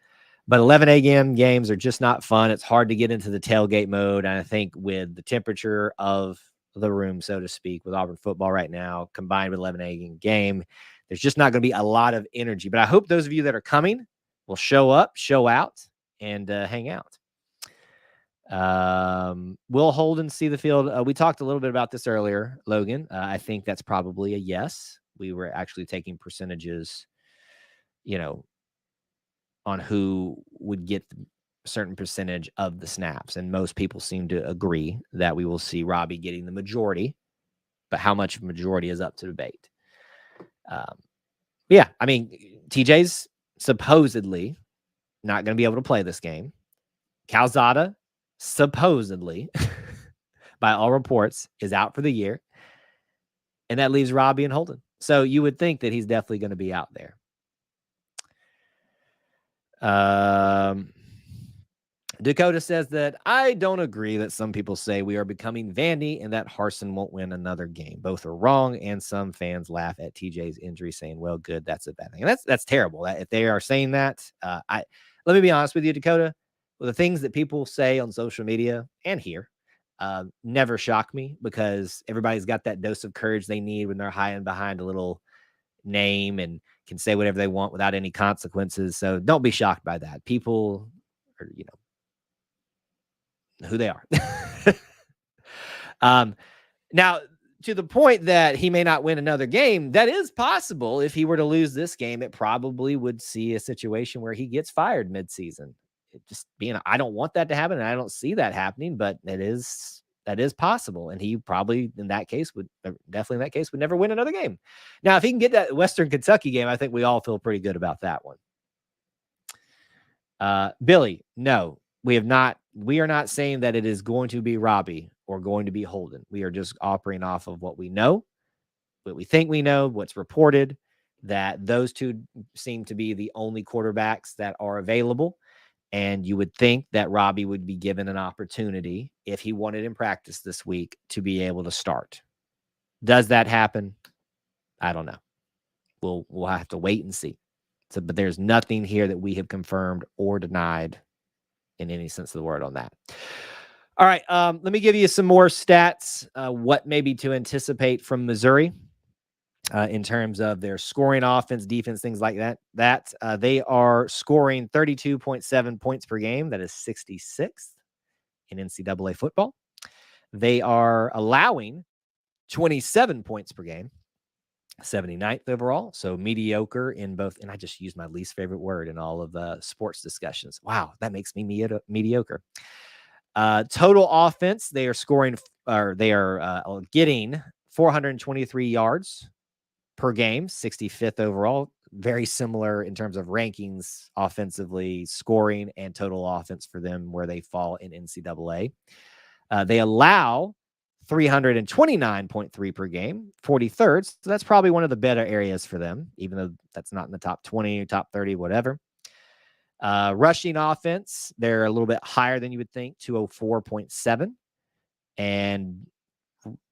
But 11 a.m. games are just not fun. It's hard to get into the tailgate mode. And I think with the temperature of the room, so to speak, with Auburn football right now, combined with 11 a.m. game, there's just not going to be a lot of energy. But I hope those of you that are coming will show up, show out, and hang out. Will Holden see the field? We talked a little bit about this earlier, Logan. I think that's probably a yes. We were actually taking percentages, on who would get a certain percentage of the snaps. And most people seem to agree that we will see Robbie getting the majority, but how much majority is up to debate. Yeah, I mean, TJ's supposedly not going to be able to play this game. Calzada, supposedly, by all reports, is out for the year. And that leaves Robbie and Holden. So you would think that he's definitely going to be out there. Dakota says that I don't agree that some people say we are becoming Vandy and that Harsin won't win another game. Both are wrong, and some fans laugh at TJ's injury, saying, "Well, good, that's a bad thing." And that's terrible. If they are saying that, let me be honest with you, Dakota. Well, the things that people say on social media and here never shock me, because everybody's got that dose of courage they need when they're hiding behind a little name and can say whatever they want without any consequences. So don't be shocked by that. People are, who they are. Now, to the point that he may not win another game, that is possible. If he were to lose this game, it probably would see a situation where he gets fired midseason. I don't want that to happen, and I don't see that happening, but that is possible. And he probably in that case would never win another game. Now, if he can get that Western Kentucky game, I think we all feel pretty good about that one. Billy, no, we are not saying that it is going to be Robbie or going to be Holden. We are just operating off of what we know, what we think we know, what's reported, that those two seem to be the only quarterbacks that are available. And you would think that Robbie would be given an opportunity, if he wanted in practice this week, to be able to start. Does that happen? I don't know. We'll have to wait and see. But there's nothing here that we have confirmed or denied in any sense of the word on that. All right, let me give you some more stats, what maybe to anticipate from Missouri in terms of their scoring, offense, defense, things like that. They are scoring 32.7 points per game. That is 66th in NCAA football. They are allowing 27 points per game, 79th overall. So mediocre in both. And I just used my least favorite word in all of the sports discussions. Wow, that makes me mediocre. Total offense, they are scoring, or they are getting 423 yards per game, 65th overall. Very similar in terms of rankings, offensively, scoring, and total offense for them, where they fall in NCAA. They allow 329.3 per game, 43rd. So that's probably one of the better areas for them, even though that's not in the top 20, top 30, whatever. Rushing offense, they're a little bit higher than you would think, 204.7. And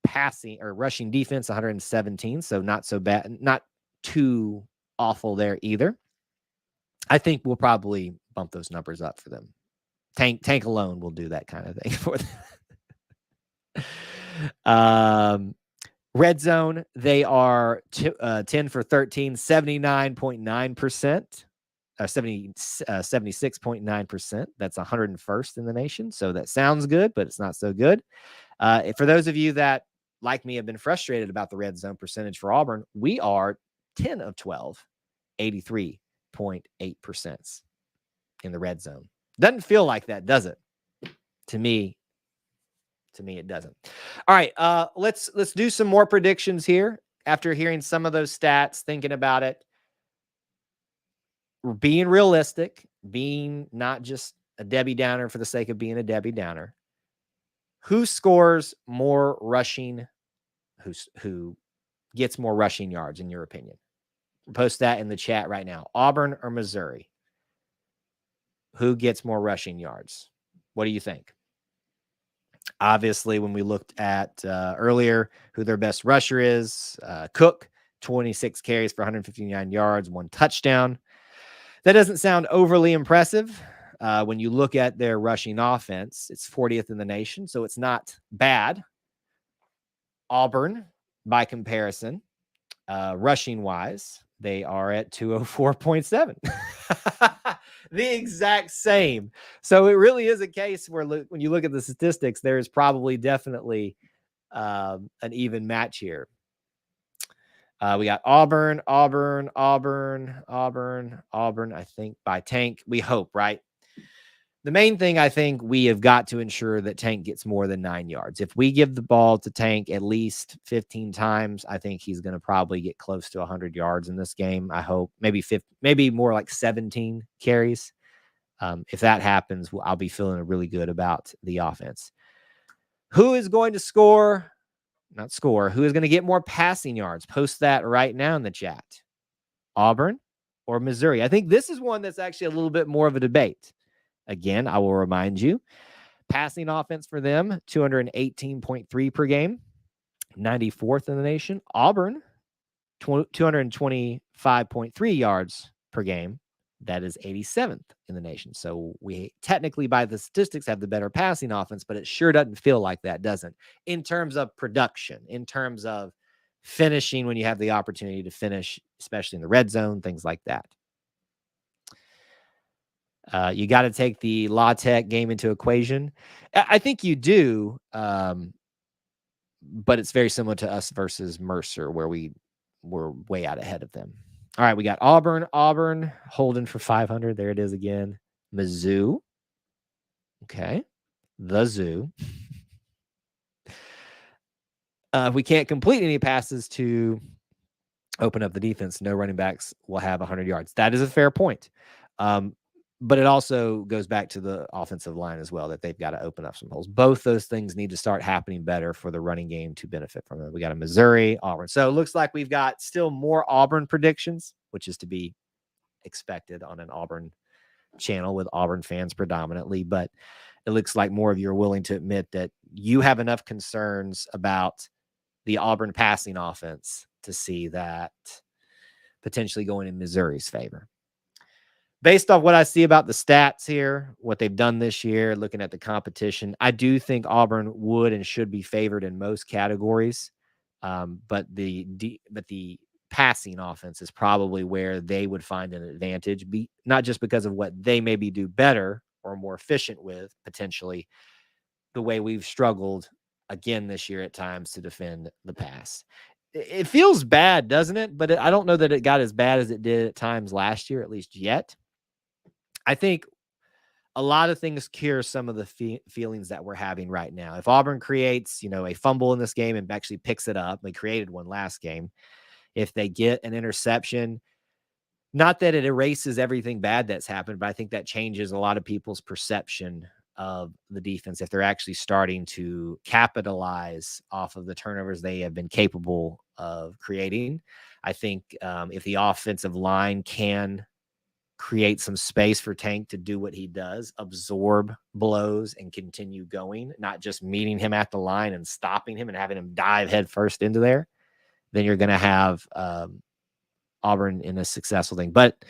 passing or rushing defense, 117. So not so bad, not too awful there either. I think we'll probably bump those numbers up for them. Tank alone will do that kind of thing for them. Red zone, they are 10 for 13, 79.9%. 76.9%. That's 101st in the nation. So that sounds good, but it's not so good. For those of you that, like me, have been frustrated about the red zone percentage for Auburn, we are 10 of 12, 83.8% in the red zone. Doesn't feel like that, does it? To me, it doesn't. All right, let's do some more predictions here. After hearing some of those stats, thinking about it, being realistic, being not just a Debbie Downer for the sake of being a Debbie Downer. Who scores more rushing? Who gets more rushing yards, in your opinion? Post that in the chat right now. Auburn or Missouri? Who gets more rushing yards? What do you think? Obviously, when we looked at earlier who their best rusher is, Cook, 26 carries for 159 yards, 1 touchdown. That doesn't sound overly impressive. When you look at their rushing offense, it's 40th in the nation, so it's not bad. Auburn, by comparison, rushing wise, they are at 204.7. The exact same. So it really is a case where when you look at the statistics, there is probably definitely an even match here. We got Auburn, I think, by Tank. We hope, right? The main thing I think we have got to ensure that Tank gets more than 9 yards. If we give the ball to Tank at least 15 times, I think he's going to probably get close to 100 yards in this game. I hope maybe more like 17 carries. If that happens, I'll be feeling really good about the offense. Who is going to score? Not score. Who is going to get more passing yards? Post that right now in the chat. Auburn or Missouri? I think this is one that's actually a little bit more of a debate. Again, I will remind you, passing offense for them, 218.3 per game, 94th in the nation. Auburn, 225.3 yards per game. That is 87th in the nation. So we technically, by the statistics, have the better passing offense, but it sure doesn't feel like that, doesn't? In terms of production, in terms of finishing when you have the opportunity to finish, especially in the red zone, things like that. You got to take the La Tech game into equation. I think you do, but it's very similar to us versus Mercer, where we were way out ahead of them. All right, we got Auburn holding for 500. There it is again. Mizzou. Okay. The Zoo. If we can't complete any passes to open up the defense, no running backs will have 100 yards. That is a fair point. But it also goes back to the offensive line as well, that they've got to open up some holes. Both those things need to start happening better for the running game to benefit from it. We got a Missouri, Auburn. So it looks like we've got still more Auburn predictions, which is to be expected on an Auburn channel with Auburn fans predominantly. But it looks like more of you are willing to admit that you have enough concerns about the Auburn passing offense to see that potentially going in Missouri's favor. Based off what I see about the stats here, what they've done this year, looking at the competition, I do think Auburn would and should be favored in most categories. But the passing offense is probably where they would find an advantage, not just because of what they maybe do better or more efficient with, potentially the way we've struggled again this year at times to defend the pass. It feels bad, doesn't it? But I don't know that it got as bad as it did at times last year, at least yet. I think a lot of things cure some of the feelings that we're having right now. If Auburn creates, a fumble in this game and actually picks it up, they created one last game. If they get an interception, not that it erases everything bad that's happened, but I think that changes a lot of people's perception of the defense if they're actually starting to capitalize off of the turnovers they have been capable of creating. I think if the offensive line can create some space for Tank to do what he does, absorb blows and continue going, not just meeting him at the line and stopping him and having him dive headfirst into there, then you're going to have Auburn in a successful thing. But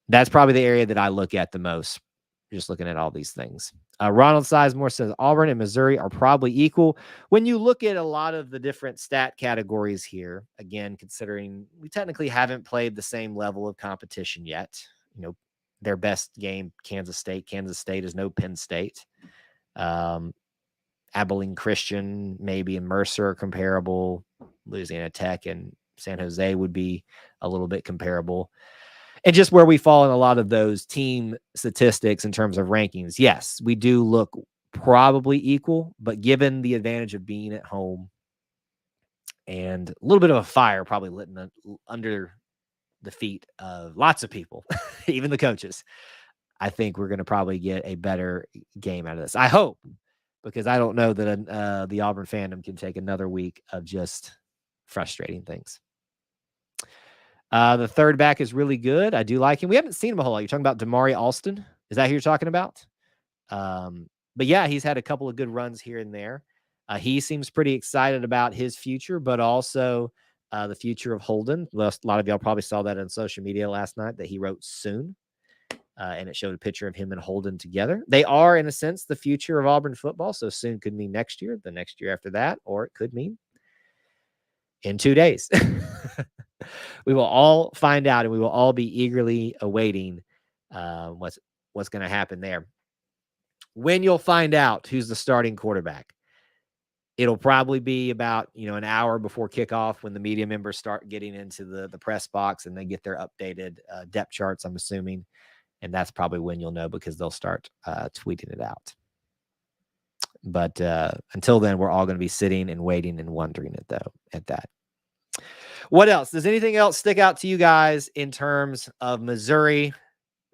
that's probably the area that I look at the most, just looking at all these things. Ronald Sizemore says Auburn and Missouri are probably equal. When you look at a lot of the different stat categories here, again, considering we technically haven't played the same level of competition yet, their best game, Kansas State. Kansas State is no Penn State. Abilene Christian, maybe, and Mercer are comparable. Louisiana Tech and San Jose would be a little bit comparable. And just where we fall in a lot of those team statistics in terms of rankings, yes, we do look probably equal, but given the advantage of being at home and a little bit of a fire probably lit under the feet of lots of people, even the coaches, I think we're going to probably get a better game out of this. I hope, because I don't know that the Auburn fandom can take another week of just frustrating things. The third back is really good. I do like him. We haven't seen him a whole lot. You're talking about Damari Alston? Is that who you're talking about? But yeah, he's had a couple of good runs here and there. He seems pretty excited about his future, but also the future of Holden. A lot of y'all probably saw that on social media last night that he wrote soon. And it showed a picture of him and Holden together. They are, in a sense, the future of Auburn football. So soon could mean next year, the next year after that, or it could mean in 2 days. We will all find out, and we will all be eagerly awaiting what's going to happen there. When you'll find out who's the starting quarterback, it'll probably be about an hour before kickoff when the media members start getting into the press box and they get their updated depth charts, I'm assuming. And that's probably when you'll know, because they'll start tweeting it out. But until then, we're all going to be sitting and waiting and wondering at that. What else? Does anything else stick out to you guys in terms of Missouri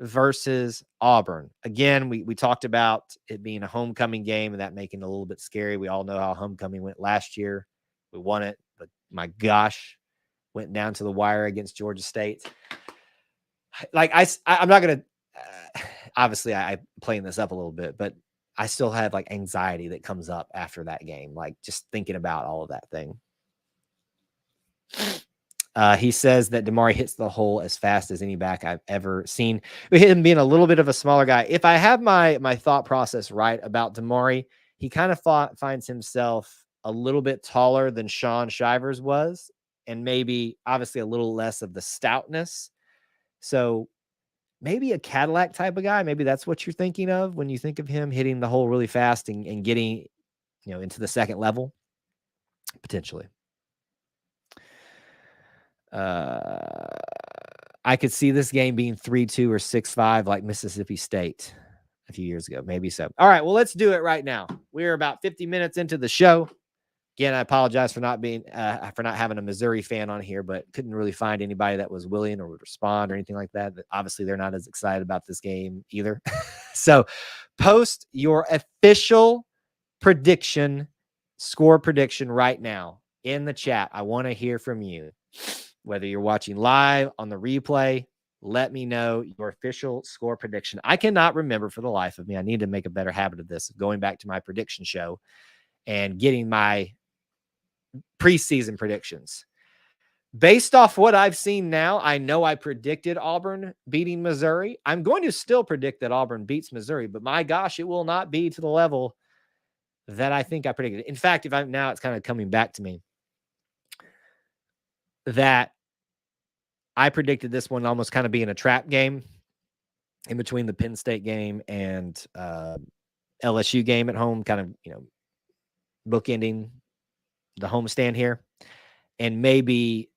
versus Auburn? Again, we talked about it being a homecoming game and that making it a little bit scary. We all know how homecoming went last year. We won it, but my gosh, went down to the wire against Georgia State. Like I'm not going to, obviously I'm playing this up a little bit, but I still have like anxiety that comes up after that game. Like just thinking about all of that thing. He says that Damari hits the hole as fast as any back I've ever seen. Him being a little bit of a smaller guy. If I have my thought process right about Damari, he kind of finds himself a little bit taller than Sean Shivers was, and maybe obviously a little less of the stoutness. So maybe a Cadillac type of guy. Maybe that's what you're thinking of when you think of him hitting the hole really fast and getting, into the second level, potentially. I could see this game being 3-2 or 6-5 like Mississippi State a few years ago. Maybe so. All right, well, let's do it right now. We're about 50 minutes into the show. Again, I apologize for not having a Missouri fan on here, but couldn't really find anybody that was willing or would respond or anything like that. But obviously, they're not as excited about this game either. So post your official score prediction right now in the chat. I want to hear from you. Whether you're watching live on the replay, let me know your official score prediction. I cannot remember for the life of me. I need to make a better habit of this, going back to my prediction show and getting my preseason predictions. Based off what I've seen now, I know I predicted Auburn beating Missouri. I'm going to still predict that Auburn beats Missouri, but my gosh, it will not be to the level that I think I predicted. In fact, now it's kind of coming back to me that I predicted this one almost kind of being a trap game in between the Penn State game and LSU game at home, kind of, bookending the homestand here and maybe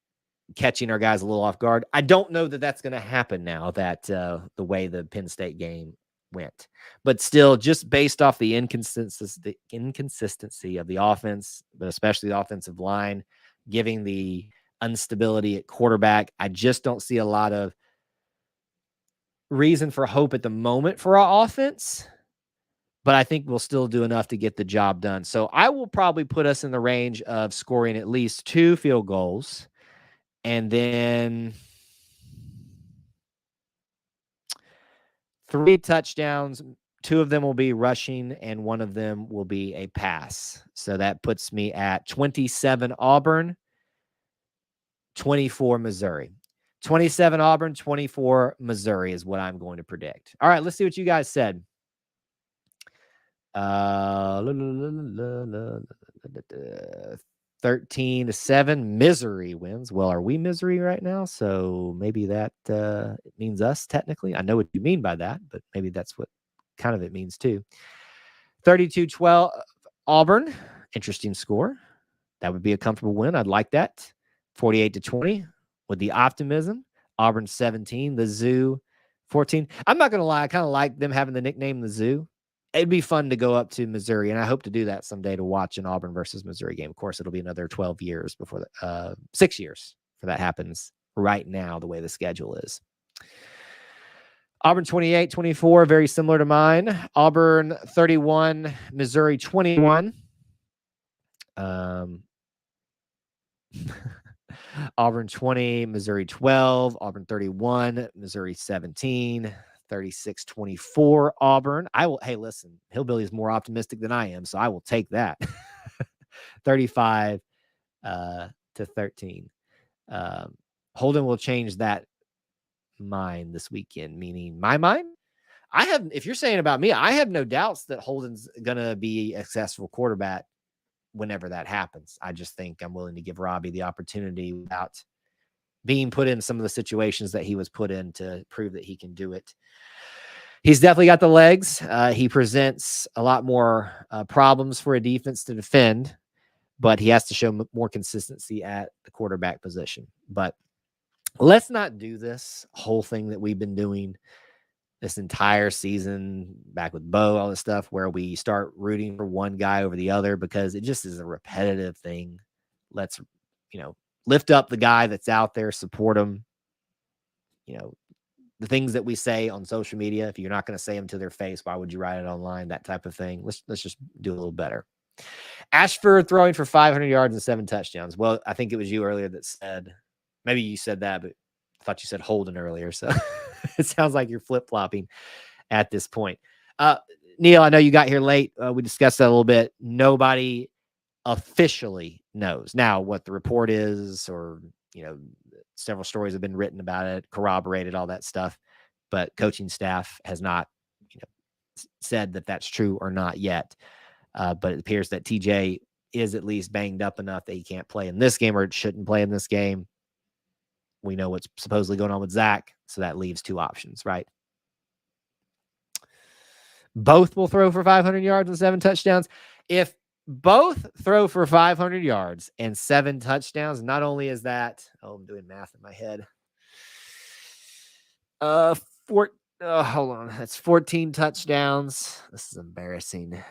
catching our guys a little off guard. I don't know that that's going to happen now that the way the Penn State game went, but still just based off the inconsistency of the offense, but especially the offensive line, giving the instability at quarterback, I just don't see a lot of reason for hope at the moment for our offense, but I think we'll still do enough to get the job done. So I will probably put us in the range of scoring at least 2 field goals and then 3 touchdowns. 2 of them will be rushing and 1 of them will be a pass. So that puts me at 27 Auburn, 24 Missouri. 27 Auburn, 24 Missouri is what I'm going to predict. All right, let's see what you guys said. 13-7, Missouri wins. Well, are we Missouri right now? So maybe that it means us technically. I know what you mean by that, but maybe that's what kind of it means too. 32-12, Auburn. Interesting score. That would be a comfortable win. I'd like that. 48-20 with the optimism. Auburn 17, the Zoo 14. I'm not going to lie. I kind of like them having the nickname the Zoo. It'd be fun to go up to Missouri, and I hope to do that someday to watch an Auburn versus Missouri game. Of course, it'll be another 12 years before 6 years before that happens right now, the way the schedule is. Auburn 28-24, very similar to mine. Auburn 31, Missouri 21. Auburn 20, Missouri 12, Auburn 31, Missouri 17, 36-24 Auburn. Hey, listen, Hillbilly is more optimistic than I am, so I will take that. 35-13. Holden will change that mind this weekend, meaning my mind. If you're saying about me, I have no doubts that Holden's going to be a successful quarterback whenever that happens. I just think I'm willing to give Robbie the opportunity without being put in some of the situations that he was put in to prove that he can do it. He's definitely got the legs. He presents a lot more problems for a defense to defend, but he has to show more consistency at the quarterback position. But let's not do this whole thing that we've been doing this entire season back with Bo, all this stuff, where we start rooting for one guy over the other, because it just is a repetitive thing. Let's, lift up the guy that's out there, support him. The things that we say on social media, if you're not going to say them to their face, why would you write it online? That type of thing. Let's just do a little better. Ashford throwing for 500 yards and 7 touchdowns. Well, I think it was you earlier that said, maybe you said that, but I thought you said Holden earlier. So it sounds like you're flip-flopping at this point. Neil, I know you got here late. We discussed that a little bit. Nobody officially knows now what the report is, or, several stories have been written about it, corroborated, all that stuff. But coaching staff has not, said that that's true or not yet. But it appears that TJ is at least banged up enough that he can't play in this game, or shouldn't play in this game. We know what's supposedly going on with Zach, so that leaves 2 options, right? Both will throw for 500 yards and 7 touchdowns. If both throw for 500 yards and 7 touchdowns, not only is that, I'm doing math in my head. Hold on. That's 14 touchdowns. This is embarrassing.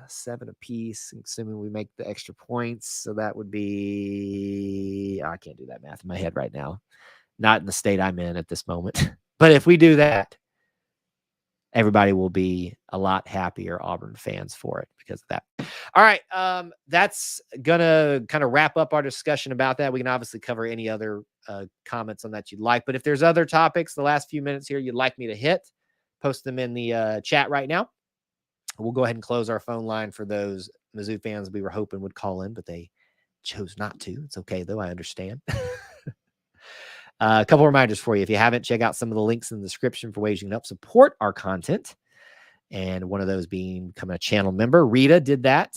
7 apiece, assuming we make the extra points. So that would be, I can't do that math in my head right now. Not in the state I'm in at this moment. But if we do that, everybody will be a lot happier Auburn fans for it because of that. All right. That's going to kind of wrap up our discussion about that. We can obviously cover any other comments on that you'd like. But if there's other topics the last few minutes here you'd like me to hit, post them in the chat right now. We'll go ahead and close our phone line for those Mizzou fans we were hoping would call in, but they chose not to. It's okay, though. I understand. A couple reminders for you. If you haven't, check out some of the links in the description for ways you can help support our content. And one of those being becoming a channel member. Rita did that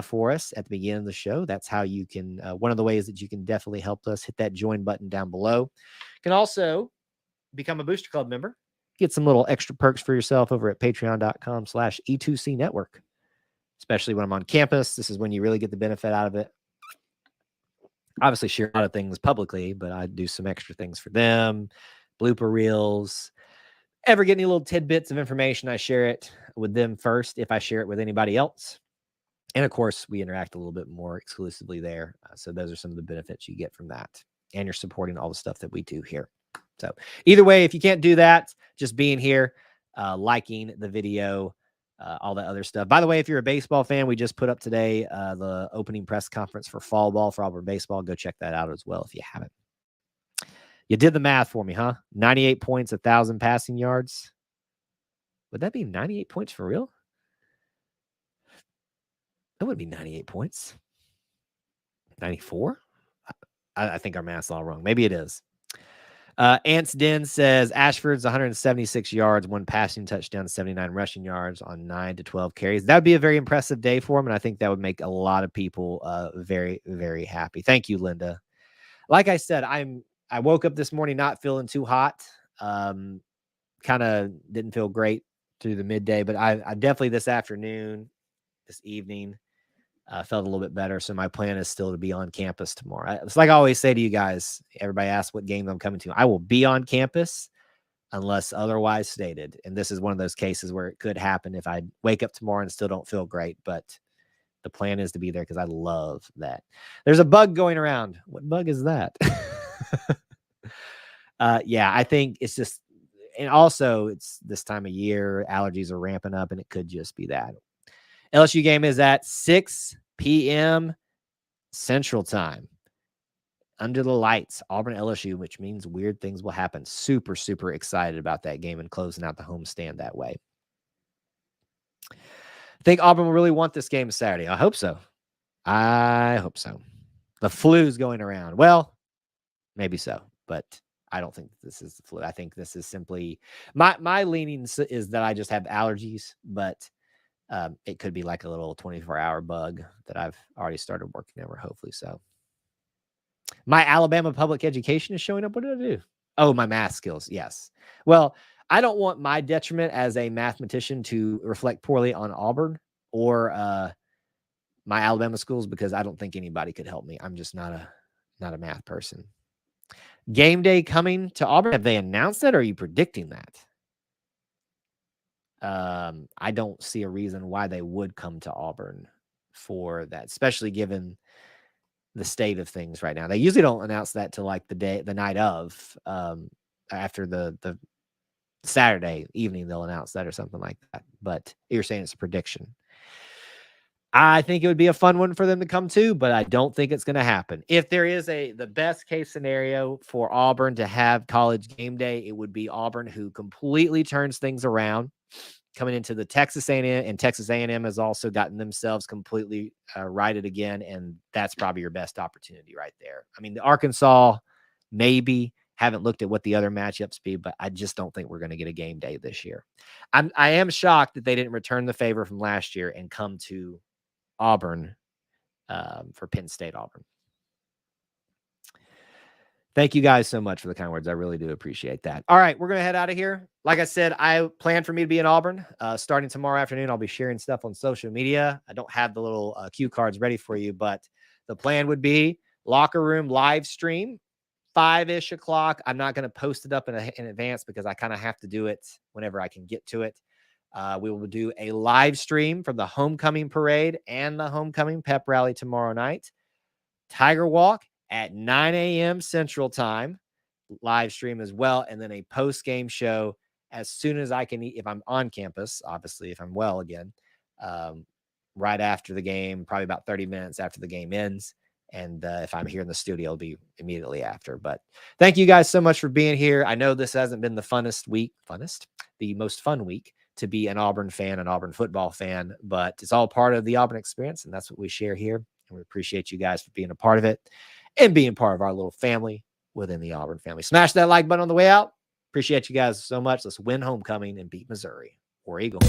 for us at the beginning of the show. That's how you can, one of the ways that you can definitely help us. Hit that join button down below. You can also become a Booster Club member. Get some little extra perks for yourself over at patreon.com/E2C network. Especially when I'm on campus. This is when you really get the benefit out of it. Obviously share a lot of things publicly, but I do some extra things for them. Blooper reels. Ever get any little tidbits of information, I share it with them first if I share it with anybody else. And of course, we interact a little bit more exclusively there. So those are some of the benefits you get from that. And you're supporting all the stuff that we do here. So either way, if you can't do that, just being here, liking the video, all that other stuff. By the way, if you're a baseball fan, we just put up today the opening press conference for fall ball for Auburn baseball. Go check that out as well if you haven't. You did the math for me, huh? 98 points, 1,000 passing yards. Would that be 98 points for real? That would be 98 points. 94? I think our math's all wrong. Maybe it is. Ants Den says Ashford's 176 yards, 1 passing touchdown, 79 rushing yards on 9 to 12 carries. That would be a very impressive day for him, and I think that would make a lot of people very, very happy. Thank you, Linda. Like I said, I woke up this morning not feeling too hot. Kind of didn't feel great through the midday, but I definitely this evening, felt a little bit better. So my plan is still to be on campus tomorrow. It's like I always say to you guys, everybody asks what game I'm coming to. I will be on campus unless otherwise stated. And this is one of those cases where it could happen if I wake up tomorrow and still don't feel great. But the plan is to be there because I love that. There's a bug going around. What bug is that? Yeah, I think it's just, and also it's this time of year, allergies are ramping up, and it could just be that. LSU game is at 6 p.m. Central Time. Under the lights, Auburn LSU, which means weird things will happen. Super, super excited about that game and closing out the homestand that way. I think Auburn will really want this game Saturday. I hope so. The flu's going around. Well, Maybe so, but I don't think this is the flu. I think this is simply my leaning is that I just have allergies, but it could be like a little 24-hour bug that I've already started working over. Hopefully so. My Alabama public education is showing up. What did I do? Oh, my math skills. Yes. Well, I don't want my detriment as a mathematician to reflect poorly on Auburn or my Alabama schools, because I don't think anybody could help me. I'm just not a math person. Game day coming to Auburn. Have they announced that, or are you predicting that? I don't see a reason why they would come to Auburn for that, especially given the state of things right now. They usually don't announce that till like the night of, after the Saturday evening, they'll announce that or something like that. But you're saying it's a prediction. I think it would be a fun one for them to come to, but I don't think it's going to happen. If there is the best case scenario for Auburn to have college game day, it would be Auburn, who completely turns things around coming into the Texas A&M, and Texas A&M has also gotten themselves completely righted again, and that's probably your best opportunity right there. I mean, the Arkansas, maybe. Haven't looked at what the other matchups be, but I just don't think we're going to get a game day this year. I am shocked that they didn't return the favor from last year and come to Auburn for Penn State Auburn. Thank you guys so much for the kind words. I really do appreciate that. All right, we're going to head out of here. Like I said, I plan for me to be in Auburn starting tomorrow afternoon. I'll be sharing stuff on social media. I don't have the little cue cards ready for you, but the plan would be locker room live stream, 5-ish o'clock. I'm not going to post it up in advance because I kind of have to do it whenever I can get to it. We will do a live stream from the homecoming parade and the homecoming pep rally tomorrow night. Tiger Walk at 9 a.m. Central Time, live stream as well, and then a post-game show as soon as I can, if I'm on campus, obviously, if I'm well again, right after the game, probably about 30 minutes after the game ends. And if I'm here in the studio, it'll be immediately after. But thank you guys so much for being here. I know this hasn't been the most fun week to be an Auburn fan, an Auburn football fan, but it's all part of the Auburn experience, and that's what we share here. And we appreciate you guys for being a part of it and being part of our little family within the Auburn family. Smash that like button on the way out. Appreciate you guys so much. Let's win homecoming and beat Missouri. War Eagle.